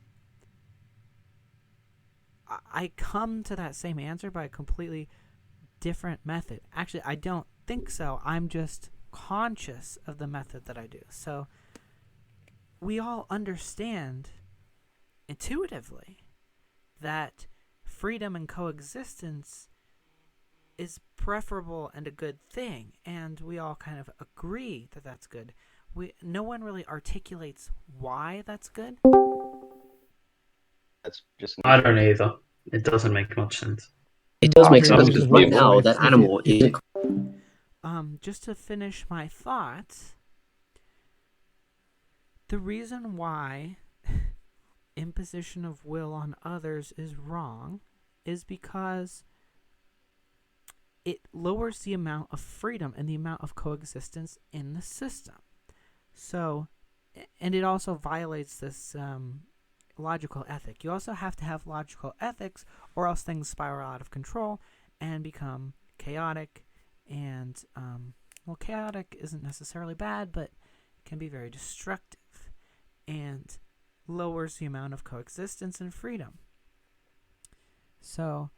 I come to that same answer by a completely different method. Actually, I don't think so. I'm just conscious of the method that I do. So we all understand intuitively that freedom and coexistence is preferable and a good thing, and we all kind of agree that that's good. No one really articulates why that's good. That's just. I don't either. It doesn't make much sense. It does make sense because right now that animal is. Just to finish my thoughts, the reason why imposition of will on others is wrong is because it lowers the amount of freedom and the amount of coexistence in the system. So, and it also violates this logical ethic. You also have to have logical ethics, or else things spiral out of control and become chaotic. And, well, chaotic isn't necessarily bad, but it can be very destructive and lowers the amount of coexistence and freedom. So,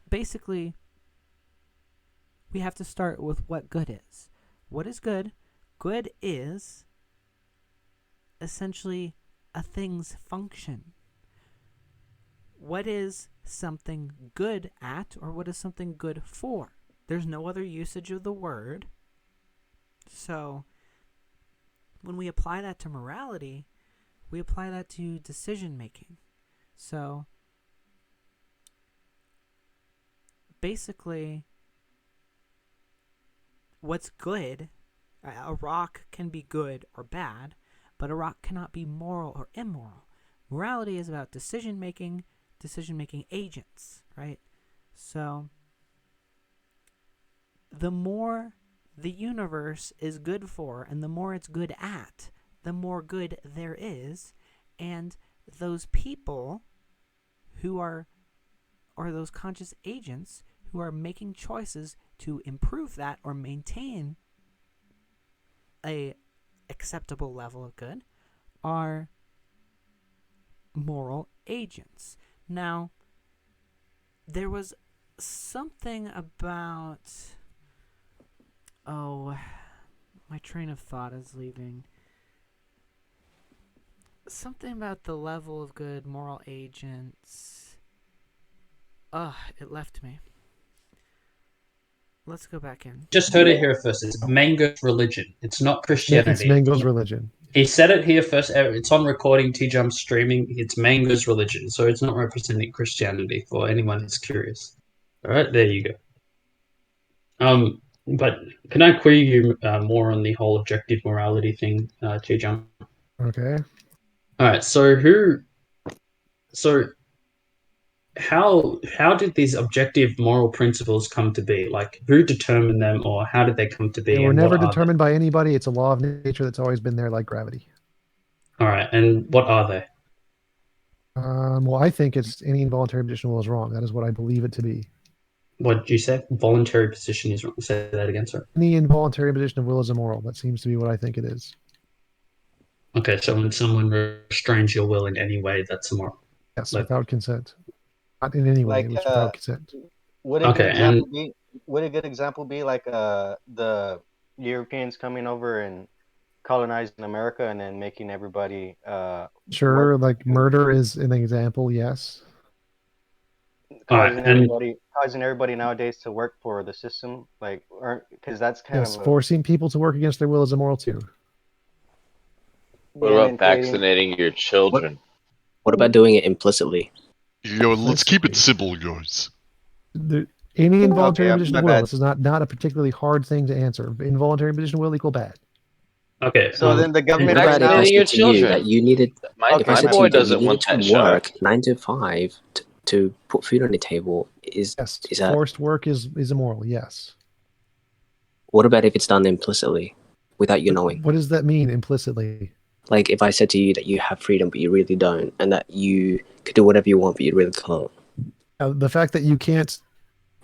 basically, we have to start with what good is. What is good? Good is essentially a thing's function. What is something good at, or what is something good for? There's no other usage of the word. So, when we apply that to morality, we apply that to decision making. So, basically, what's good, a rock can be good or bad, but a rock cannot be moral or immoral. Morality is about decision-making agents, right? So, the more the universe is good for, and the more it's good at, the more good there is, and those people who are, or those conscious agents who are making choices to improve that or maintain a acceptable level of good are moral agents. Now, there was something about... Oh, my train of thought is leaving. Something about the level of good moral agents. It left me. Let's go back in. Just heard it here first. It's Mango's religion. It's not Christianity. It's Mango's religion. He said it here first. It's on recording. TJump streaming. It's Mango's religion, so it's not representing Christianity for anyone who's curious. All right, there you go. But can I query you more on the whole objective morality thing, TJump? Okay. All right. How did these objective moral principles come to be? Like, who determined them, or how did they come to be? They were never determined by anybody. It's a law of nature that's always been there, like gravity. All right, and what are they? Well, I think it's any involuntary position will is wrong. That is what I believe it to be. What did you say? Voluntary position is wrong. Say that again, sir. Any involuntary position of will is immoral. That seems to be what I think it is. Okay, so when someone restrains your will in any way, that's immoral. Yes, without consent. Not in any way, without consent. Would a good example be like the Europeans coming over and colonizing America and then making everybody sure, like murder is an example, yes. Causing everybody nowadays to work for the system, like, because that's kind of forcing people to work against their will is immoral too. What about vaccinating your children? What about doing it implicitly? Yo, let's keep it simple, guys. Any involuntary position of will. This is not a particularly hard thing to answer. Involuntary position of will equal bad. Okay. So then the government vaccinating your children. That you needed. My boy doesn't want that work shot. 9 to 5 to put food on the table. Is that forced work is immoral? Yes. What about if it's done implicitly, without you knowing? What does that mean, implicitly? Like if I said to you that you have freedom, but you really don't, and that you could do whatever you want, but you really can't. The fact that you can't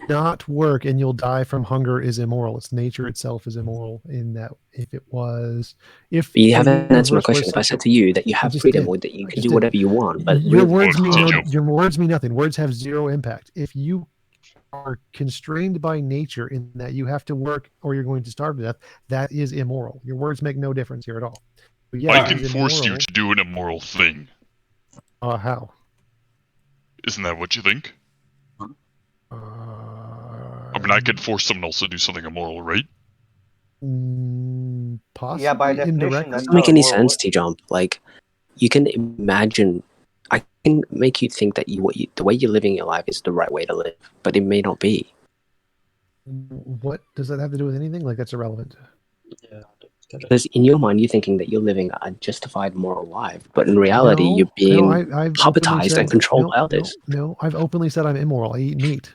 not work and you'll die from hunger is immoral. It's nature itself is immoral. In that, if But you haven't answered my question. If I said to you that you have freedom or that you can do whatever you want, but your words mean nothing. Words have zero impact. If you are constrained by nature in that you have to work or you're going to starve to death, that is immoral. Your words make no difference here at all. But yes, I can force you to do an immoral thing. How? Isn't that what you think? I mean, I could force someone else to do something immoral, right? Possibly. Yeah, by definition, It doesn't make any sense, TJump. Like, you can imagine. I can make you think that the way you're living your life is the right way to live, but it may not be. What does that have to do with anything? Like, that's irrelevant. Because in your mind, you're thinking that you're living a justified moral life, but in reality, you're being puppetized and controlled by others. No, I've openly said I'm immoral. I eat meat.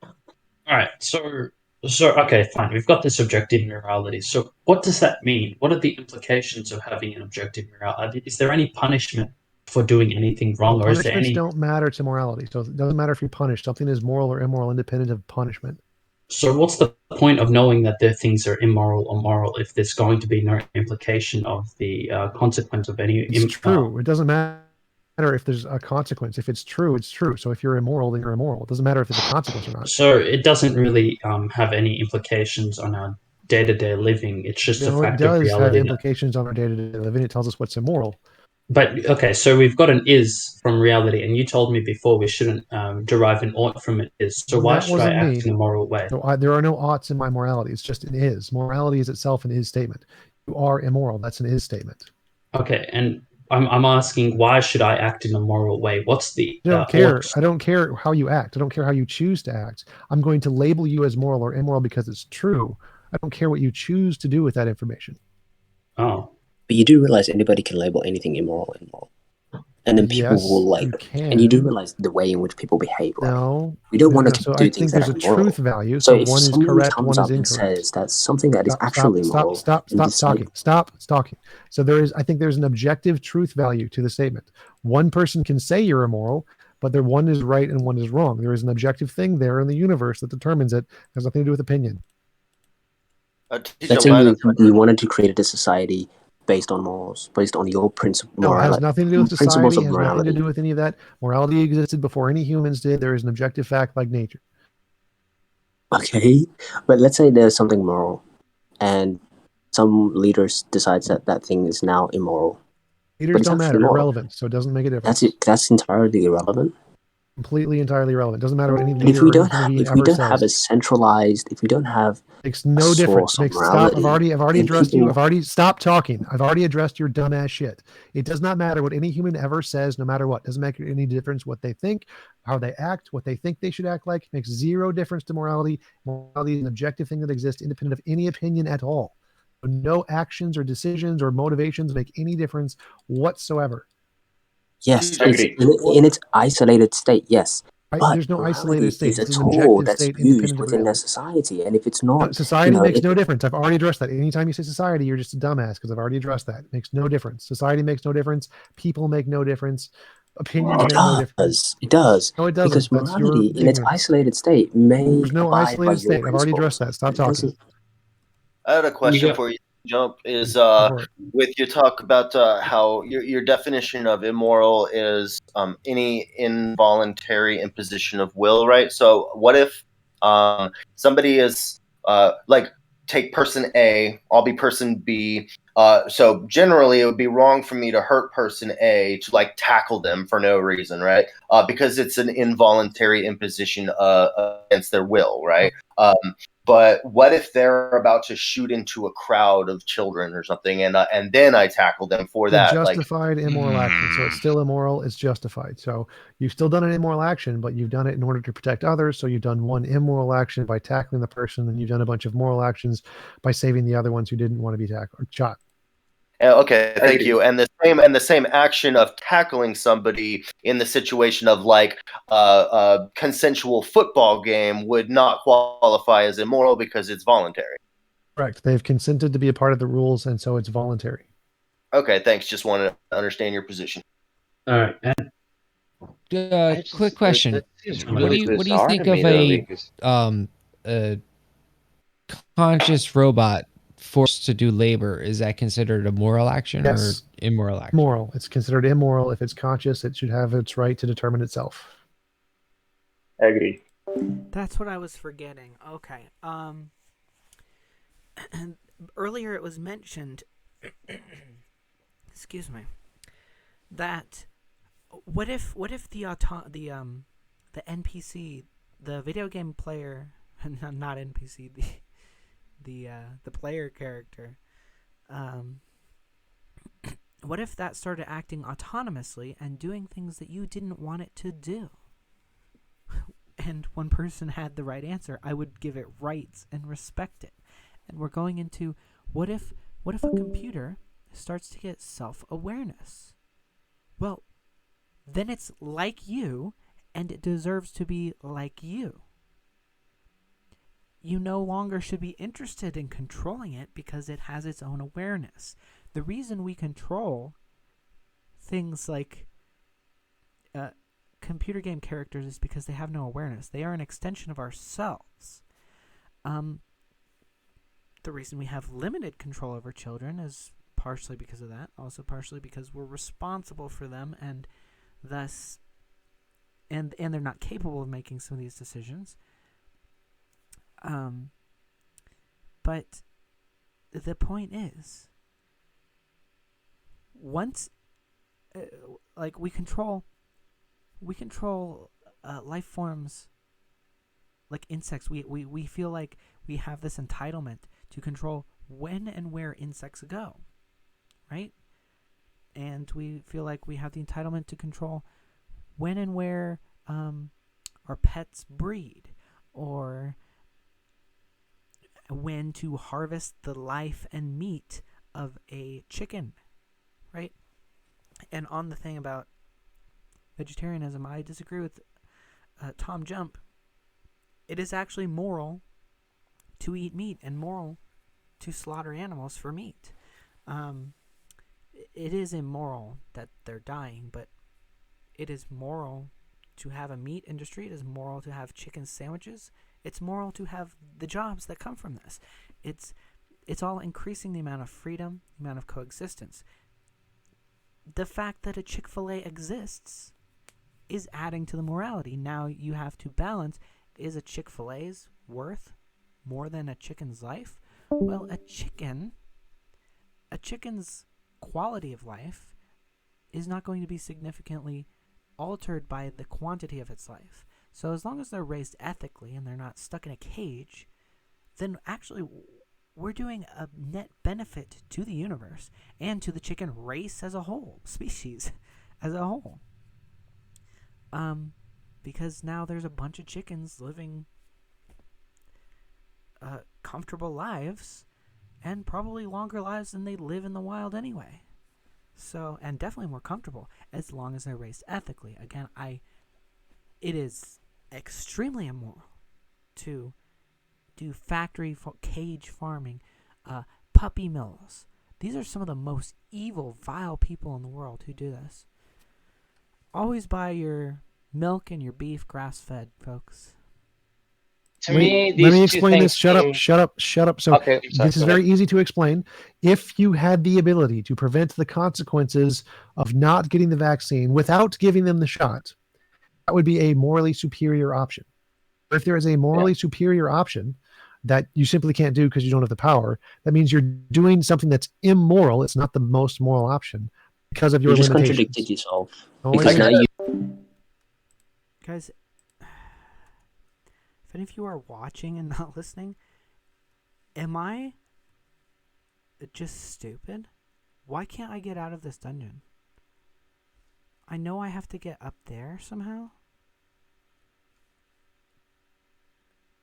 All right, so okay, fine. We've got this objective morality. So what does that mean? What are the implications of having an objective morality? Is there any punishment for doing anything wrong, or is there Punishments any? don't matter to morality, so it doesn't matter if you're punished. Something is moral or immoral independent of punishment. So what's the point of knowing that the things are immoral or moral if there's going to be no implication of the consequence of any? It's true. It doesn't matter if there's a consequence. If it's true, it's true. So if you're immoral, then you're immoral. It doesn't matter if there's a consequence or not. So it doesn't really have any implications on our day-to-day living. It's just a fact of reality. It does have implications on our day-to-day living. It tells us what's immoral. But okay, so we've got an is from reality, and you told me before we shouldn't derive an ought from an is. So why should I act in a moral way? So there are no oughts in my morality. It's just an is. Morality is itself an is statement. You are immoral. That's an is statement. Okay, and I'm asking, why should I act in a moral way? What's the? I don't care. I don't care how you act. I don't care how you choose to act. I'm going to label you as moral or immoral because it's true. I don't care what you choose to do with that information. Oh. But you do realize anybody can label anything immoral. And then people will and you do realize the way in which people behave. Right? No. We don't want to so do I things think that there's are a immoral. truth value. So So if one is someone correct, comes one up is and incorrect. says that something that is actually moral. Stop talking. Stop talking. So I think there's an objective truth value to the statement. One person can say you're immoral, but one is right and one is wrong. There is an objective thing there in the universe that determines it. It has nothing to do with opinion. Let's say you wanted to create a society based on morals, based on your principle. No, it has nothing to do with society. It has nothing to morality. do with any of that. Morality existed before any humans did. There is an objective fact like nature. Okay, but let's say there's something moral, and some leaders decides that that thing is now immoral. Leaders don't matter. They're irrelevant, so it doesn't make a difference. That's entirely irrelevant. Completely, entirely irrelevant. Doesn't matter what any But leader or any human being if we ever don't says. have a centralized, if we don't have Makes no difference. Stop. I've already addressed you. Stop talking. I've already addressed your dumbass shit. It does not matter what any human ever says, no matter what. Doesn't make any difference what they think, how they act, what they think they should act like. Makes zero difference to morality. Morality is an objective thing that exists independent of any opinion at all. No actions or decisions or motivations make any difference whatsoever. Yes, in its isolated state, yes. But there's no isolated state. It's a tool that's used within a society, and if it's not, society makes no difference. I've already addressed that. Anytime you say society, you're just a dumbass because I've already addressed that. It makes no difference. Society makes no difference. People make no difference. Opinions make no difference. It does. No, it doesn't. Because morality, in its isolated state, may there's no isolated state. I've already addressed that. Stop talking. I had a question for you. Jump is with your talk about how your definition of immoral is any involuntary imposition of will, right? So what if somebody is like, take person A, I'll be person B. So generally it would be wrong for me to hurt person A, to like tackle them for no reason, right? Because it's an involuntary imposition against their will, right? But what if they're about to shoot into a crowd of children or something, and then I tackle them for that? Justified immoral action. So it's still immoral. It's justified. So you've still done an immoral action, but you've done it in order to protect others. So you've done one immoral action by tackling the person, and you've done a bunch of moral actions by saving the other ones who didn't want to be tackled or shot. Okay, thank you. And the same action of tackling somebody in the situation of like a consensual football game would not qualify as immoral because it's voluntary. Correct. They've consented to be a part of the rules, and so it's voluntary. Okay, thanks. Just wanted to understand your position. All right. And quick question. That seems What really do you bizarre think to me, of though, a because a conscious robot forced to do labor? Is that considered a moral action or Yes. immoral action? Moral. It's considered immoral. If it's conscious, it should have its right to determine itself. I agree. That's what I was forgetting. Okay. Earlier it was mentioned excuse me, that what if the NPC, the video game player, not NPC, the player character, what if that started acting autonomously and doing things that you didn't want it to do? And one person had the right answer. I would give it rights and respect it. And we're going into what if a computer starts to get self-awareness? Well, then it's like you, and it deserves to be like you. You no longer should be interested in controlling it because it has its own awareness. The reason we control things like computer game characters is because they have no awareness. They are an extension of ourselves. The reason we have limited control over children is partially because of that, also partially because we're responsible for them, and thus and they're not capable of making some of these decisions. But the point is, once like we control life forms like insects. We feel like we have this entitlement to control when and where insects go, right? And we feel like we have the entitlement to control when and where our pets breed, or when to harvest the life and meat of a chicken, right? And on the thing about vegetarianism, I disagree with TJump. It is actually moral to eat meat and moral to slaughter animals for meat. It is immoral that they're dying, but it is moral to have a meat industry. It is moral to have chicken sandwiches. It's moral to have the jobs that come from this. It's all increasing the amount of freedom, the amount of coexistence. The fact that a Chick-fil-A exists is adding to the morality. Now you have to balance, is a Chick-fil-A's worth more than a chicken's life? Well, a chicken's quality of life is not going to be significantly altered by the quantity of its life. So as long as they're raised ethically and they're not stuck in a cage, then actually we're doing a net benefit to the universe and to the chicken race as a whole, species as a whole. Because now there's a bunch of chickens living comfortable lives, and probably longer lives than they live in the wild anyway. So, and definitely more comfortable as long as they're raised ethically. Again, it is extremely immoral to do factory cage farming, puppy mills. These are some of the most evil, vile people in the world who do this. Always buy your milk and your beef grass-fed, folks. Let me explain this. Shut up. So Okay, this is very easy to explain. If you had the ability to prevent the consequences of not getting the vaccine without giving them the shot, that would be a morally superior option. If there is a morally superior option that you simply can't do because you don't have the power, that means you're doing something that's immoral. It's not the most moral option because of your You just limitations. contradicted yourself. Only Because now Guys, if any of you are watching and not listening, am I just stupid? Why can't I get out of this dungeon? I know I have to get up there somehow.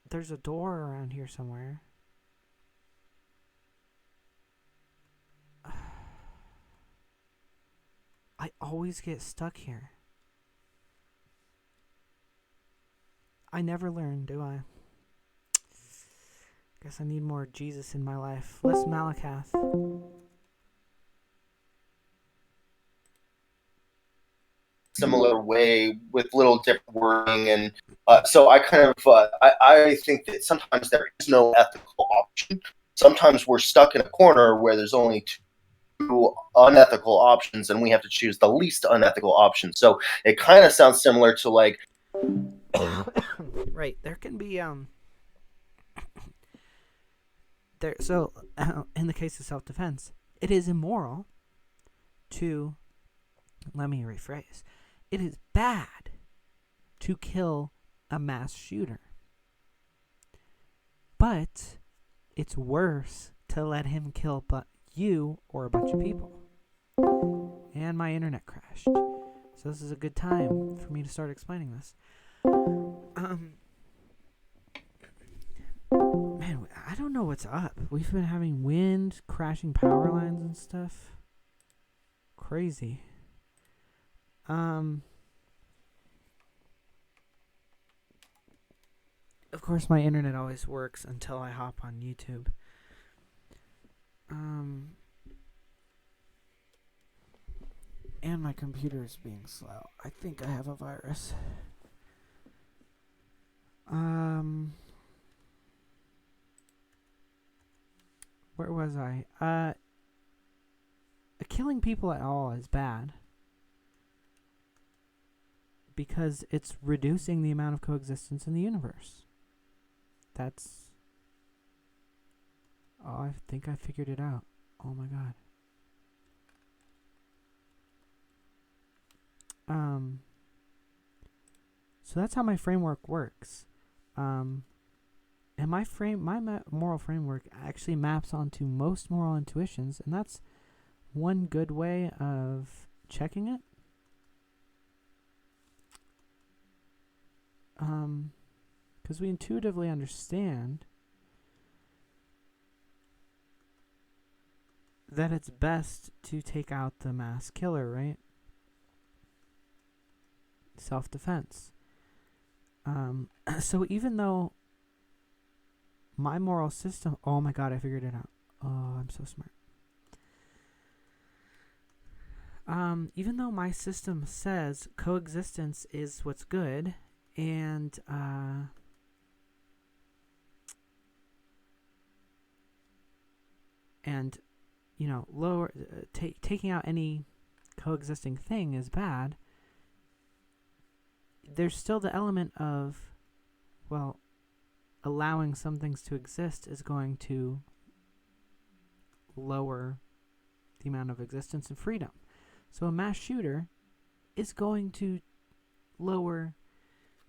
There's a door around here somewhere. I always get stuck here. I never learn, do I? Guess I need more Jesus in my life. Less Malakath. similar way with little different wording, and so I kind of I think that sometimes there is no ethical option. Sometimes we're stuck in a corner where there's only two unethical options, and we have to choose the least unethical option. So it kind of sounds similar to like, right? There can be there. So in the case of self-defense, it is immoral to. Let me rephrase. It is bad to kill a mass shooter. But it's worse to let him kill you or a bunch of people. And my internet crashed. So this is a good time for me to start explaining this. Man, I don't know what's up. We've been having wind, crashing power lines and stuff. Crazy. Of course, my internet always works until I hop on YouTube. And my computer is being slow. I think I have a virus. Where was I? Killing people at all is bad. Because it's reducing the amount of coexistence in the universe. That's... Oh, I think I figured it out. Oh my god. So that's how my framework works. And my moral framework actually maps onto most moral intuitions, and that's one good way of checking it. Because we intuitively understand that it's best to take out the mass killer, right? Self-defense. So even though my moral system... Oh my god, I figured it out. Oh, I'm so smart. Even though my system says coexistence is what's good, and you know, taking out any coexisting thing is bad, there's still the element of, well, allowing some things to exist is going to lower the amount of existence and freedom. So a mass shooter is going to lower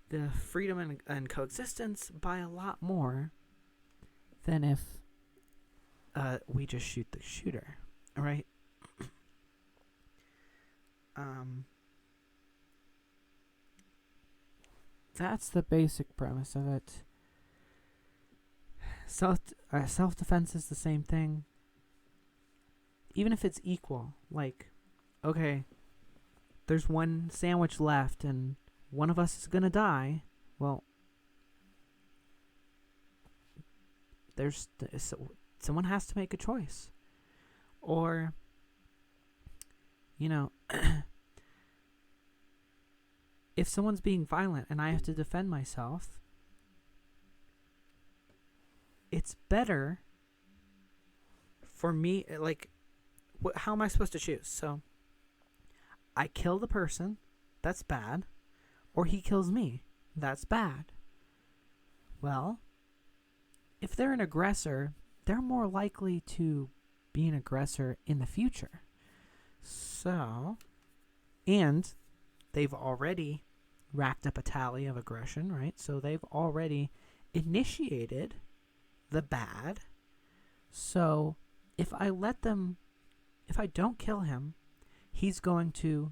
the freedom and coexistence by a lot more than if we just shoot the shooter, right? That's the basic premise of it. Self-defense is the same thing. Even if it's equal, like, okay, there's one sandwich left and one of us is gonna die. Well, someone has to make a choice. Or, you know, if someone's being violent and I have to defend myself, it's better for me, like, how am I supposed to choose? So, I kill the person, that's bad, or he kills me, that's bad. Well, if they're an aggressor, they're more likely to be an aggressor in the future. So, and they've already racked up a tally of aggression, right? So they've already initiated the bad. So if I don't kill him, he's going to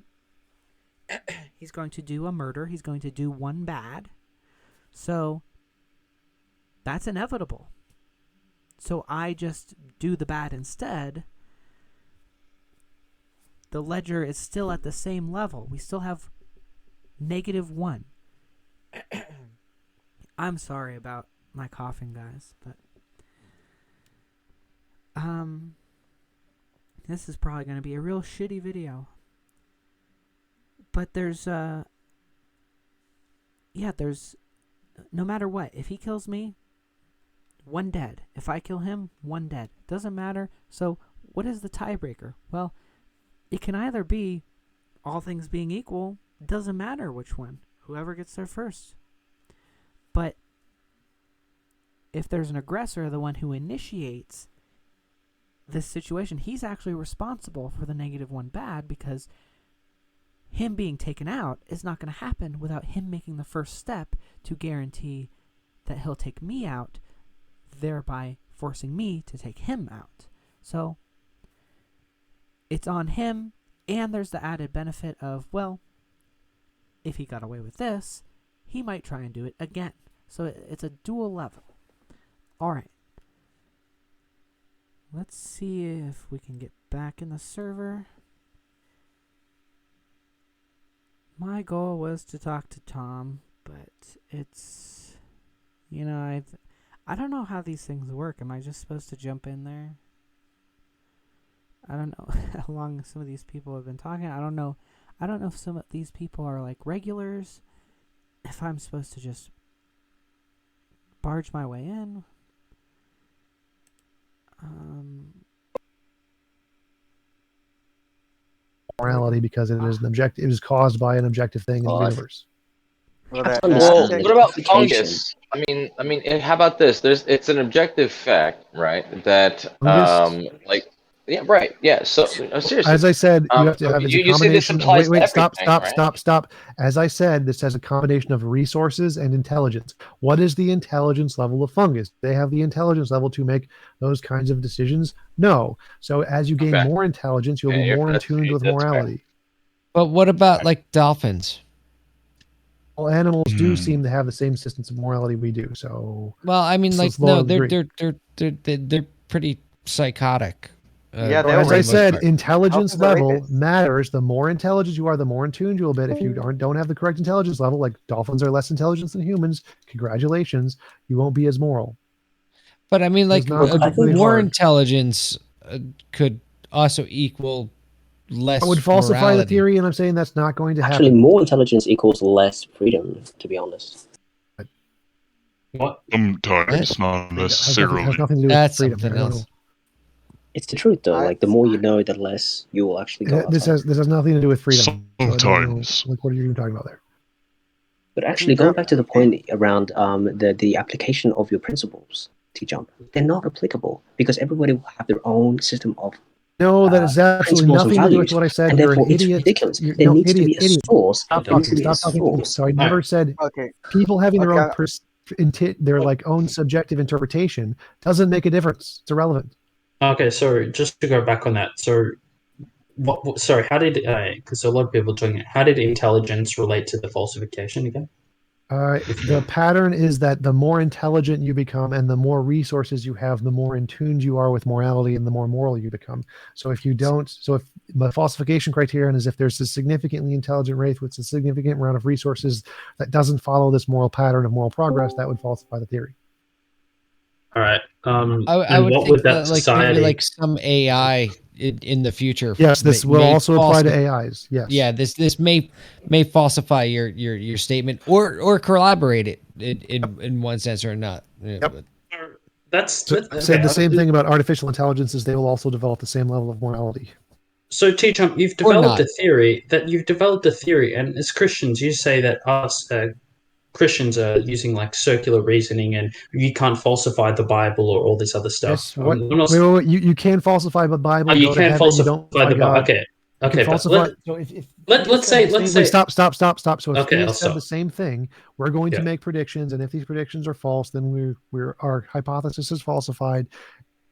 do a murder. He's going to do one bad. So that's inevitable. So I just do the bad instead. The ledger is still at the same level. We still have -1. I'm sorry about my coughing, guys, but this is probably going to be a real shitty video. But there's there's no matter what, if he kills me, one dead. If I kill him, one dead. Doesn't matter. So what is the tiebreaker? Well, it can either be all things being equal, doesn't matter which one. Whoever gets there first. But if there's an aggressor, the one who initiates this situation, he's actually responsible for the -1 bad, because him being taken out is not going to happen without him making the first step to guarantee that he'll take me out, thereby forcing me to take him out. So it's on him, and there's the added benefit of, well, if he got away with this, he might try and do it again. So it's a dual level. Alright. Let's see if we can get back in the server. My goal was to talk to Tom, but it's, I don't know how these things work. Am I just supposed to jump in there? I don't know how long some of these people have been talking. I don't know if some of these people are like regulars. If I'm supposed to just barge my way in. Morality, because it is an objective. It is caused by an objective thing in the universe. Well, what about fungus? I mean, how about this? It's an objective fact, right? That yeah, right, yeah. So seriously, as I said, you have to have you see this applies to everything, stop. As I said, this has a combination of resources and intelligence. What is the intelligence level of fungus? They have the intelligence level to make those kinds of decisions? No. So as you gain more intelligence, you'll be more in tune with morality. But what about like dolphins? All animals do seem to have the same systems of morality we do. So well, I mean, like no, they're pretty psychotic. As I said, intelligence level matters. The more intelligent you are, the more in tune you'll be. If you don't have the correct intelligence level, like dolphins are less intelligent than humans, congratulations, you won't be as moral. But I mean, like more intelligence could also equal less. I would falsify morality. the theory, and I'm saying that's not going to happen. Actually, more intelligence equals less freedom, to be honest. What? Sometimes, not necessarily. It has nothing to do with freedom. Something else. It's the truth, though. Like, the more you know, the less you will actually go. This has nothing to do with freedom. Sometimes. Like, what are you even talking about there? But actually, going back to the point around the application of your principles, TJump, they're not applicable because everybody will have their own system of. No, that is absolutely nothing to do with what I said. And You're an therefore, it's idiot. ridiculous. There needs to be a source. Stop talking. So I never said people having their own their like own subjective interpretation doesn't make a difference. It's irrelevant. Okay, so just to go back on that, so sorry, how did because a lot of people are talking, how did intelligence relate to the falsification again? The pattern is that the more intelligent you become and the more resources you have, the more in tune you are with morality and the more moral you become. So if the falsification criterion is if there's a significantly intelligent race with a significant amount of resources that doesn't follow this moral pattern of moral progress, that would falsify the theory. All right. I would think that like maybe like some AI in the future. Yes, this will also apply to AIs. Yes. Yeah, this may falsify your statement or corroborate it in one sense or not. Yep. That's said the same thing about artificial intelligences. They will also develop the same level of morality. So TJump, you've developed a theory, and as Christians, you say that us Christians are using like circular reasoning, and you can't falsify the Bible or all this other stuff. Yes, you can falsify the Bible. Oh, you can falsify the Bible. Okay. Let's say stop. So if okay, we said the same thing, we're going to make predictions, and if these predictions are false, then our hypothesis is falsified.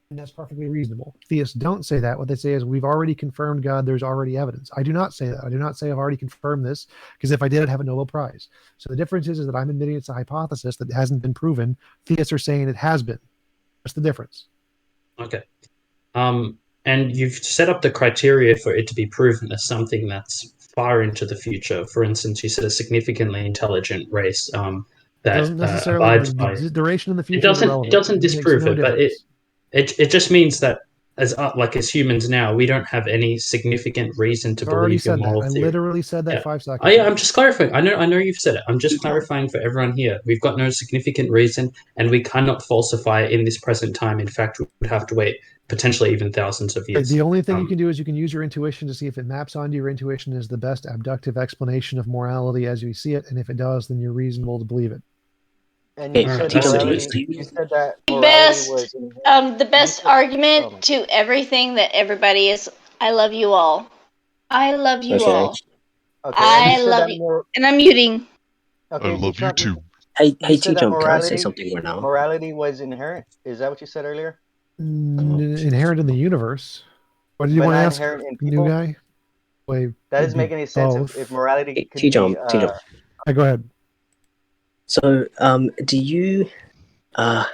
And that's perfectly reasonable. Theists don't say that. What they say is, we've already confirmed God, there's already evidence. I do not say that. I do not say I've already confirmed this, because if I did, I'd have a Nobel Prize. So the difference is that I'm admitting it's a hypothesis that hasn't been proven. Theists are saying it has been. That's the difference. Okay. And you've set up the criteria for it to be proven as something that's far into the future. For instance, you said a significantly intelligent race that doesn't necessarily abides by the duration in the future. It doesn't disprove it, but it just means that as humans now, we don't have any significant reason to I already believe your said that. moral I theory. literally said that Yeah. 5 seconds Oh yeah, ago. I'm just clarifying. I know you've said it. I'm just clarifying for everyone here. We've got no significant reason, and we cannot falsify it in this present time. In fact, we would have to wait potentially even thousands of years. The only thing you can do is you can use your intuition to see if it maps onto your intuition as the best abductive explanation of morality as you see it, and if it does, then you're reasonable to believe it. And you said morality. You said that The morality best, was the best argument to everything that everybody is. I love you all. I love you all. Okay, I love you. And I'm muting. Okay, I love you too. Hey, you said that TJump, can I say morality, something right now? morality was inherent. Is that what you said earlier? Inherent in the universe. What did you But want to not ask, inherent in new people? guy? Wait, That doesn't make any sense if morality could be. TJump. Go ahead. So, do you, I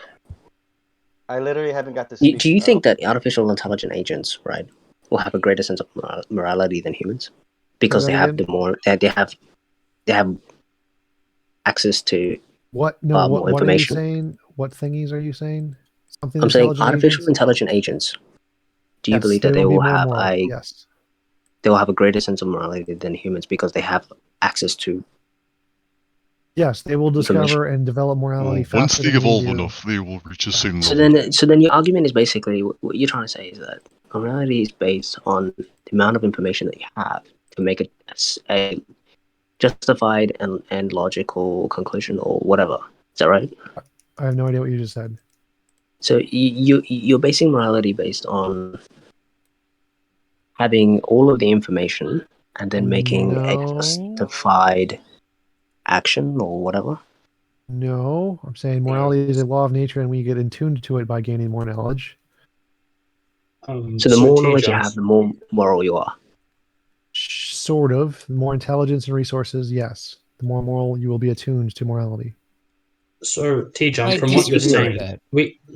literally haven't got to speak. do you think that artificial intelligent agents, right, will have a greater sense of morality than humans because they have they have access to what? No, more what are you information? saying? What thingies are you saying? Something. I'm saying intelligent artificial agents? intelligent agents. Do you Yes, believe that they they will be will more have moral, yes. they will have a greater sense of morality than humans because they have access to? Yes, they will discover and develop morality faster Once they than we evolve do. enough, they will reach a certain So level. then your argument is basically what you're trying to say is that morality is based on the amount of information that you have to make a justified and logical conclusion or whatever. Is that right? I have no idea what you just said. So you're basing morality based on having all of the information and then making a justified action or whatever. No, I'm saying morality is a law of nature, and we get in tune to it by gaining more knowledge. So the more knowledge you have, the more moral you are. Sort of. The more intelligence and resources, yes. The more moral you will be attuned to morality. So TJump, I from what you're disagree with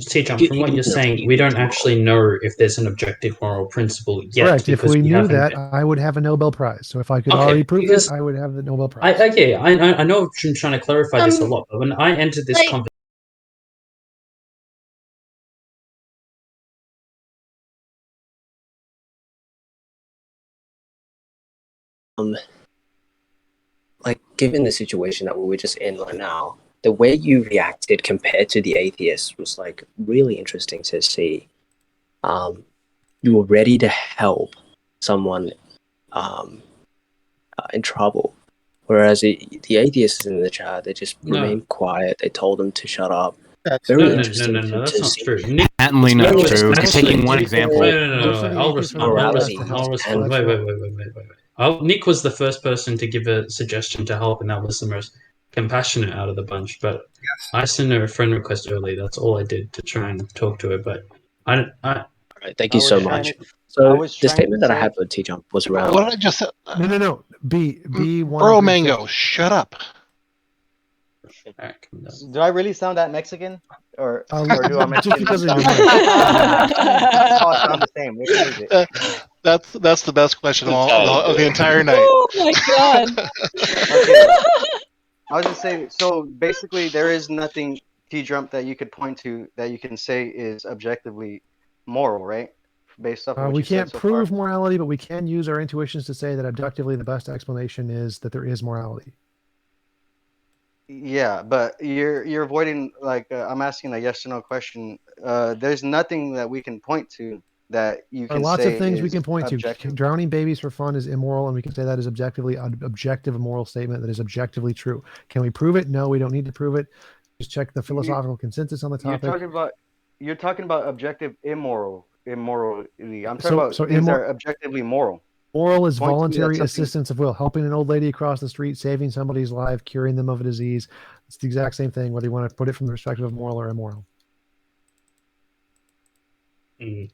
saying, that. from what you're saying, we don't actually know if there's an objective moral principle yet. Correct. If because we knew haven't that, I would have a Nobel Prize. So if I could Okay, already prove because it, I would have the Nobel Prize. I know I'm trying to clarify this a lot, but when I entered this conversation, like given the situation that we were just in right now, the way you reacted compared to the atheists was like really interesting to see. You were ready to help someone in trouble, whereas the atheists in the chat, they just remained quiet. They told them to shut up. That's very no, interesting. no, that's not see. true. Patently not true. Taking one example. I'll respond. Wait. Nick was the first person to give a suggestion to help, and that was the most compassionate out of the bunch. But I sent her a friend request early. That's all I did to try and talk to her. But I Right, thank you so much. So the statement that I had for TJump was around. What did I just say? No. B Bro, Mango, shut up. Do I really sound that Mexican, or do I just because of your sound? All sound the same. Which one is it? That's the best question of the entire night. Oh my god. Okay. I was just saying. So basically, there is nothing TJump that you could point to that you can say is objectively moral, right? Based off of what we you said can't so prove far. morality, but we can use our intuitions to say that objectively the best explanation is that there is morality. Yeah, but you're avoiding, like, I'm asking a yes or no question. There's nothing that we can point to that you There are can lots say of things we is can point objective. to. Drowning babies for fun is immoral, and we can say that is objectively an objective moral statement that is objectively true. Can we prove it? No, we don't need to prove it. Just check the philosophical consensus on the topic. You're talking about objective immorality. I'm talking about things that are objectively moral. Moral is voluntary assistance of will, helping an old lady across the street, saving somebody's life, curing them of a disease. It's the exact same thing, whether you want to put it from the perspective of moral or immoral.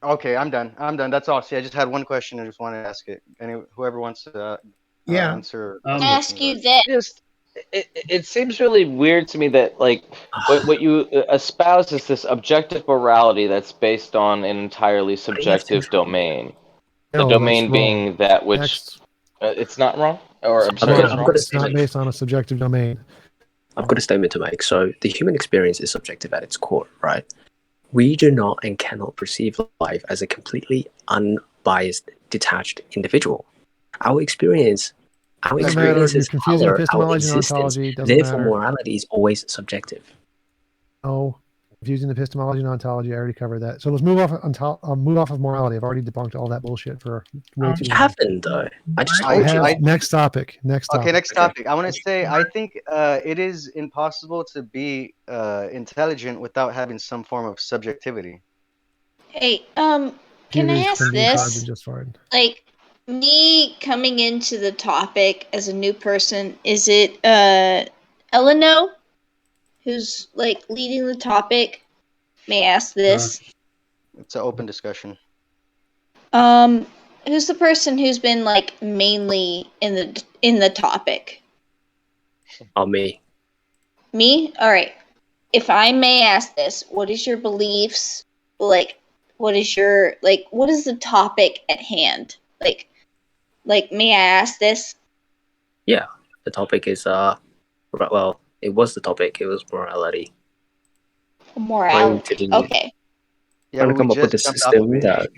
Okay, I'm done. That's all. See, I just had one question. I just wanted to ask it. Whoever wants to answer. Ask you that. It seems really weird to me that like what you espouse is this objective morality that's based on an entirely subjective domain. The domain being that which it's not wrong, or It's not based on a subjective domain. I've got a statement to make. So the human experience is subjective at its core, right? We do not and cannot perceive life as a completely unbiased, detached individual. Our experience Doesn't matter. You're experiences confusing color our epistemology and existence. ontology. Doesn't Therefore, matter. morality is always subjective. No, confusing epistemology and ontology. I already covered that. So let's move off. Move off of morality. I've already debunked all that bullshit for way too You long. haven't though. I just told you. Next topic. Next topic. Okay, next topic. I want to say I think it is impossible to be intelligent without having some form of subjectivity. Hey, can I ask Can be this? intelligent just fine. Like, me coming into the topic as a new person, is it Eleno who's like leading the topic? May I ask this? It's an open discussion. Who's the person who's been like mainly in the topic? Oh, me. Me? All right. If I may ask this, what is your beliefs? Like, what is the topic at hand? Like, may I ask this? Yeah, the topic is well, it was the topic. It was morality. Morality. Okay. Trying to come up with a system that.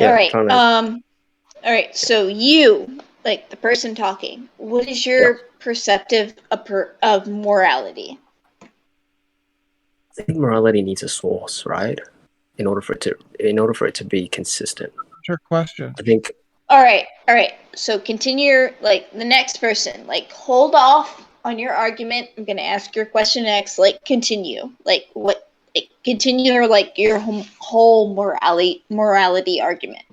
All right. All right. So you, like the person talking, what is your perceptive of morality? I think morality needs a source, right? In order for it to be consistent. Your question. I think. All right. So continue. Like the next person, like hold off on your argument. I'm gonna ask your question next. Like continue. Like what? Like, continue or like your whole morality argument.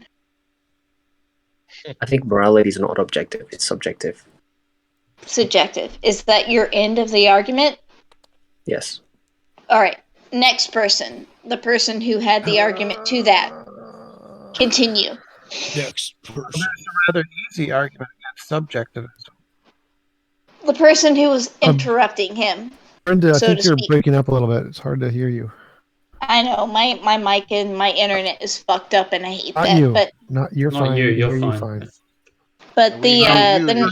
I think morality is not objective; it's subjective. Subjective. Is that your end of the argument? Yes. All right. Next person. The person who had the argument to that. Continue. Next person. That's a rather easy argument against subjectivism. The person who was interrupting him. Brenda, I so think to you're speak. breaking up a little bit. It's hard to hear you. I know my mic and my internet is fucked up, and I hate Not that. you. But You're Not fine. you, We you're hear you fine. fine. but the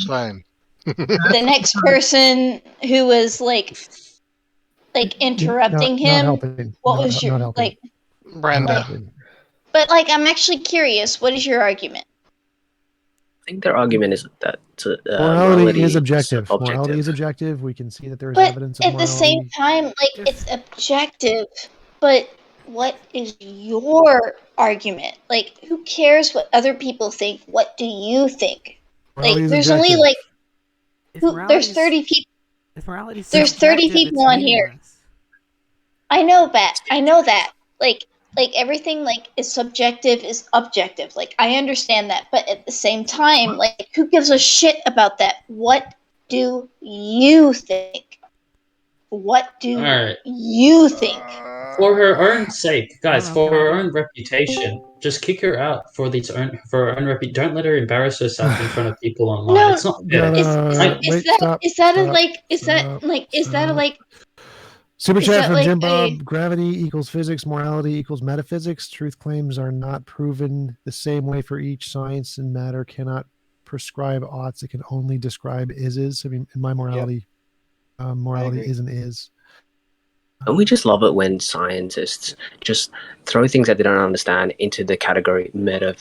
fine. the next person who was like interrupting Not him. helping. What Not- was your not helping. like? Brenda. Not helping. But like, I'm actually curious. What is your argument? I think their argument is that Morality is objective. Morality is objective. We can see that there is But evidence of at the morality. same time, like it's objective. But what is your argument? Like, who cares what other people think? What do you think? Morality Like, is there's objective. only like If there's morality's- 30 people. If morality's There's 30 subjective, people it's on here. meaningless. I know that. Like everything like is subjective is objective. Like I understand that, but at the same time, like who gives a shit about that? What do you think? What do Alright. you think? For her own sake, guys, for her own reputation, just kick her out for her own reputation. Don't let her embarrass herself in front of people online. No, It's not fair. Is that a like Super is chat that from like Jim a- Bob. Gravity equals physics. Morality equals metaphysics. Truth claims are not proven the same way for each. Science and matter cannot prescribe oughts. It can only describe ises. I mean, in my morality, morality is and is. And we just love it when scientists just throw things that they don't understand into the category But at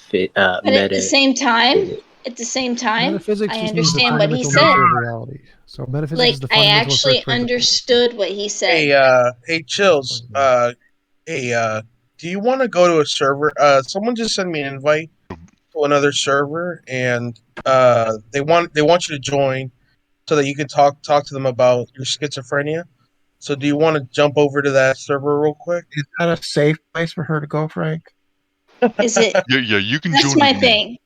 the same time, Metaphysics I just means the understand what he fundamental said. nature of reality. So metaphysics Like is the I fundamental actually search for principle. understood what he said. Hey, Chills. Do you want to go to a server? Someone just sent me an invite to another server, and they want you to join so that you can talk to them about your schizophrenia. So, do you want to jump over to that server real quick? Is that a safe place for her to go, Frank? Is it? Yeah, you can That's join. my in. thing.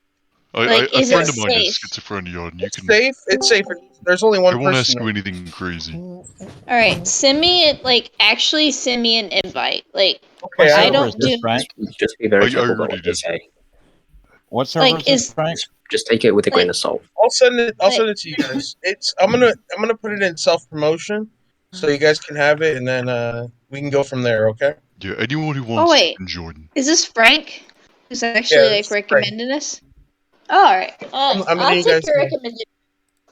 A Is friend it of mine has safe? schizophrenia, and you can. Safe? It's safe. There's only one I won't person ask you there. anything crazy. All right, send me it. Like actually, send me an invite. Like Okay, I don't do. Just be very I careful about already what they did. say. What server Like, is this, is- Frank? Just take it with a grain of salt. I'll send it to you guys. I'm gonna put it in self promotion so you guys can have it, and then we can go from there. Okay? Yeah, anyone who Oh wants wait, can join. is this Frank? Who's actually Yeah, like this is Frank. recommending us? Oh, all right. I'm gonna I'll you take guys your know. recommendation.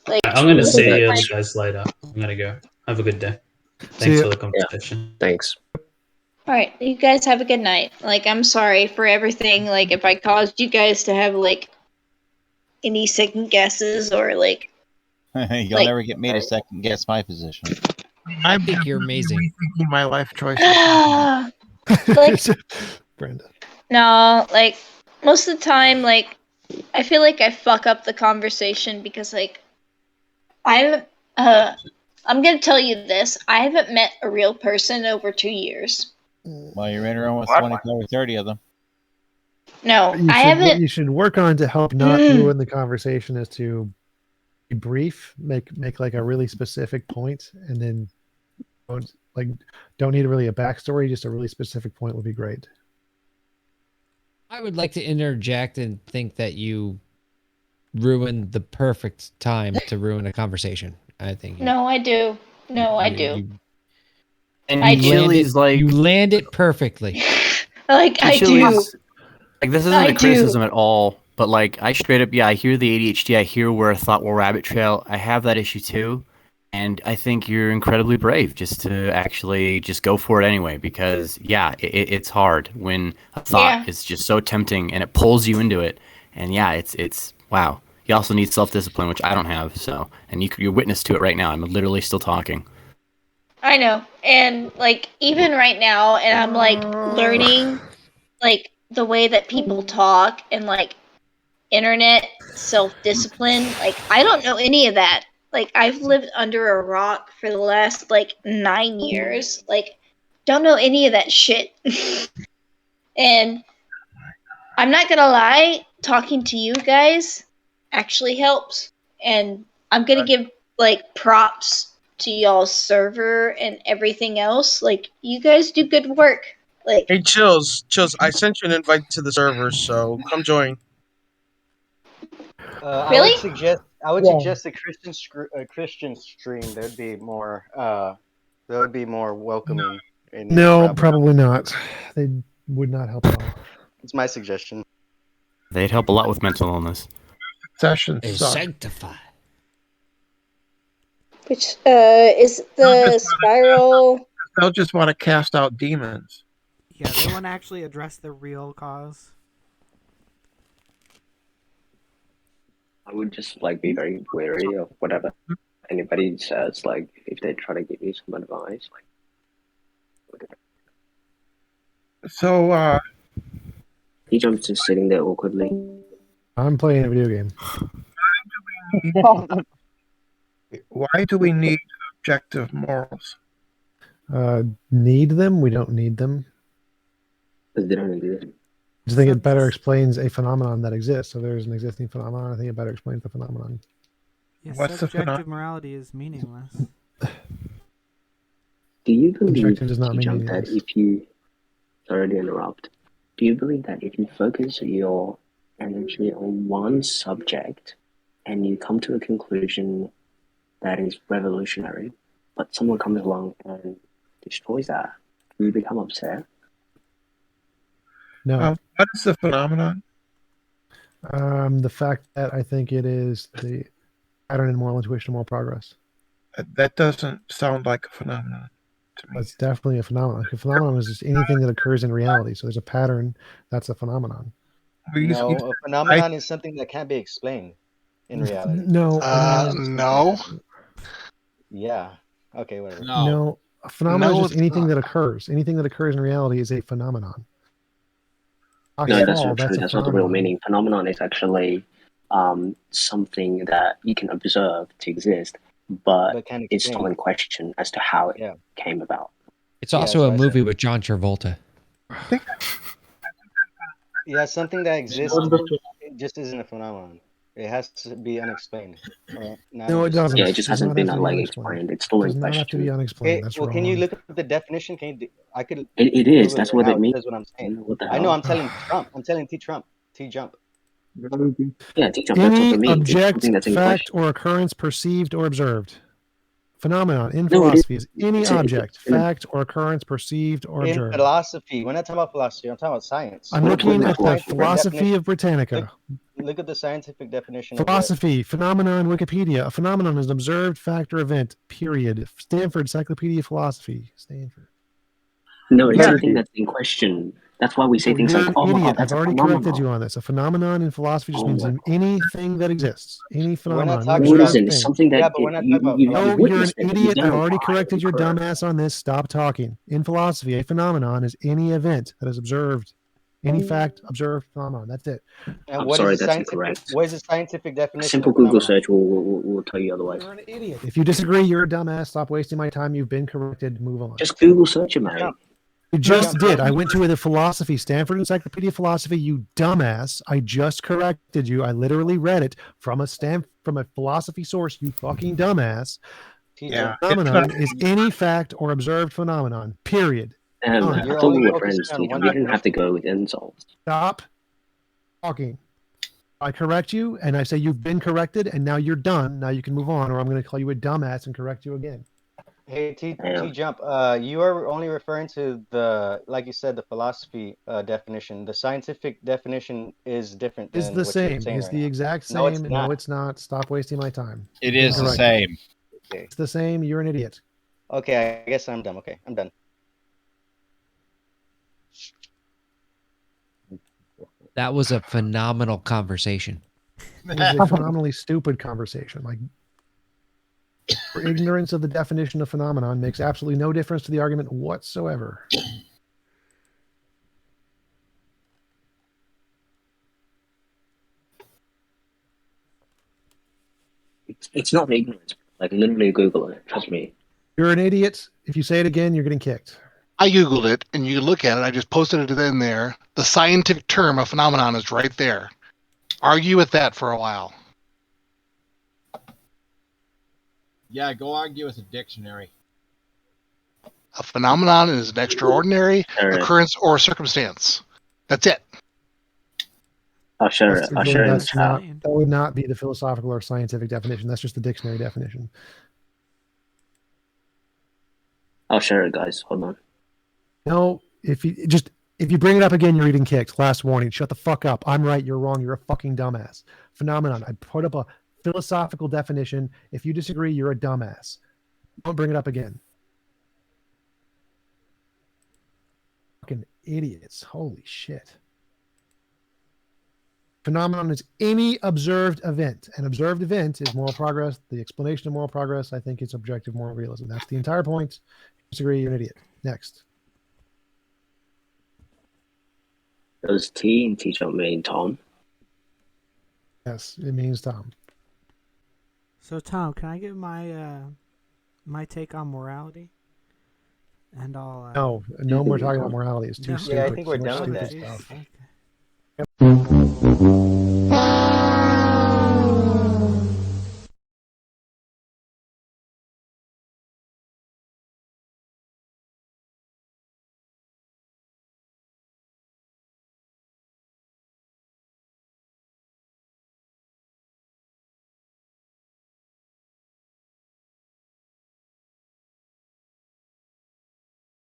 Like, I'm going to listen, see you Frank. guys later. I'm going to go. Have a good day. See Thanks ya. for the conversation. Thanks. All right, you guys have a good night. Like, I'm sorry for everything. Like, if I caused you guys to have like any second guesses or like. You'll like, never get me to second guess my position. I think you're amazing. Rethinking my life choices. like, Brenda. no, like most of the time, like I feel like I fuck up the conversation because like I'm gonna tell you this. I haven't met a real person over 2 years. Well, you're in almost 25 or 30 of them. No, What I haven't. you should work on to help not ruin the conversation is to be brief, make like a really specific point, and then don't need really a backstory. Just a really specific point would be great. I would like to interject and think that you ruined the perfect time to ruin a conversation. I think. No, I do. No, I do. And I do. Chili's like you land it perfectly. Like I do. Chili's, like this isn't I a criticism do. at all, but like I straight up, I hear the ADHD. I hear where a thought will rabbit trail. I have that issue too, and I think you're incredibly brave just to actually just go for it anyway. Because it's hard when a thought is just so tempting and it pulls you into it. And it's wow. You also need self-discipline, which I don't have. So, and you're witness to it right now. I'm literally still talking. I know. And like even right now, and I'm like learning like the way that people talk and like internet self-discipline. Like I don't know any of that. Like I've lived under a rock for the last like 9 years. Like don't know any of that shit. And I'm not gonna lie, talking to you guys actually helps. And I'm gonna give like props to y'all's server and everything else. Like you guys do good work. Like Hey, Chills, I sent you an invite to the server, so come join. I would suggest a Christian stream. There'd be more welcoming. No, probably not. They would not help at all. It's my suggestion. They'd help a lot with mental illness. Sessions They suck. sanctify. which is the spiral. They'll just want to cast out demons. Yeah, they want to actually address the real cause. I would just like be very wary of whatever anybody says. Like if they try to give you some advice, like look at it. So TJump's just sitting there awkwardly. I'm playing a video game. why do we need objective morals? Need them? We don't need them. Because they don't exist. I just think it better explains a phenomenon that exists. So there's an existing phenomenon. I think it better explains the phenomenon. Yeah, What's the subjective morality is meaningless. Do you believe, Subjective does not mean TJump, that if you... Sorry to interrupt. Do you believe that if you focus your energy on one subject and you come to a conclusion that is revolutionary, but someone comes along and destroys that, do you become upset? No. What is the phenomenon? The fact that I think it is the pattern in moral intuition and moral progress. That doesn't sound like a phenomenon to me. It's definitely a phenomenon. A phenomenon is just anything that occurs in reality. So there's a pattern. That's a phenomenon. No, a phenomenon is something that can't be explained in reality. No. No. Yeah. Okay, whatever. No. A phenomenon No, is just anything that occurs. Anything that occurs in reality is a phenomenon. No, that's not true. That's not the real meaning. Phenomenon is actually something that you can observe to exist, but it's still in question as to how it came about. It's also a movie with John Travolta. Yeah, something that exists it just isn't a phenomenon. It has to be unexplained. No, it doesn't. Yeah, it just hasn't been explained. It's still in question. It does not have to be unexplained. That's well, wrong. can you look at the definition? Can you? I could. It is. That's what it means. That's what I'm saying. What the I know. hell? I'm telling Trump. I'm telling TJump. TJump. Yeah, TJump. That's what Any it means. It's object, something that's in fact, question. or occurrence perceived or observed. Phenomenon in No, it philosophy is any It's a- object, fact, or occurrence perceived or In observed. philosophy, we're not talking about philosophy. I'm talking about science. I'm looking at the philosophy of Britannica. Look at the scientific definition. Philosophy, phenomenon, Wikipedia. A phenomenon is an observed fact or event, period. Stanford Encyclopedia of Philosophy. Stanford. No, it's Yeah. something that's in question. That's why we say Oh, things you're like, an "Oh my idiot. God, I've that's a already phenomenon." corrected you on this. A phenomenon in philosophy just means anything that exists, any We're not phenomenon, any talking Well, about. observed listen, it's thing. something that Yeah, but we're not talking about you've No, philosophy. you're an witnessed it, but you idiot. don't I've know already why it corrected your occurred. dumbass on this. Stop talking. In philosophy, a phenomenon is any event that is observed, any fact, observed phenomenon. That's it. And I'm what is sorry, the that's scientific? incorrect. What is the scientific A definition simple of Google phenomenon? search will tell you otherwise. You're an idiot. If you disagree, you're a dumbass. Stop wasting my time. You've been corrected. Move on. Just Google search it, mate. You just did. I went to the philosophy, Stanford Encyclopedia of Philosophy. You dumbass! I just corrected you. I literally read it from a philosophy source. You fucking dumbass. Yeah. Phenomenon is any fact or observed phenomenon. Period. I Done. thought we were friends, TJump. You didn't have to go with insults. Stop talking. I correct you, and I say you've been corrected, and now you're done. Now you can move on, or I'm going to call you a dumbass and correct you again. Hey, Jump. You are only referring to like you said, the philosophy definition. The scientific definition is different Is than the what you're same. saying Is right the now. exact No, it's same. not. No, it's not. Stop wasting my time. It You've is been the corrected. same. Okay. It's the same. You're an idiot. Okay, I guess I'm done. Okay, I'm done. That was a phenomenal conversation. It was a phenomenally stupid conversation. Like, your ignorance of the definition of phenomenon makes absolutely no difference to the argument whatsoever. It's not ignorance. Like, literally Google it. Trust me. You're an idiot. If you say it again, you're getting kicked. I googled it, and you look at it. I just posted it in there. The scientific term of phenomenon is right there. Argue with that for a while. Yeah, go argue with a dictionary. A phenomenon is an extraordinary occurrence or circumstance. That's it. I'll share it. I'll share it in the That's chat. not, that would not be the philosophical or scientific definition. That's just the dictionary definition. I'll share it, guys. Hold on. No, if you bring it up again, you're getting kicked. Last warning. Shut the fuck up. I'm right. You're wrong. You're a fucking dumbass. Phenomenon. I put up a philosophical definition. If you disagree, you're a dumbass. Don't bring it up again. Fucking idiots. Holy shit. Phenomenon is any observed event. An observed event is moral progress. The explanation of moral progress, I think, is objective moral realism. That's the entire point. If you disagree, you're an idiot. Next. Does T and TJump mean Tom? Yes, it means Tom. So Tom, can I give my my take on morality? And I'll No more talking about morality. It's too stupid. Yeah, I think we're Too much done with stupid that. stuff.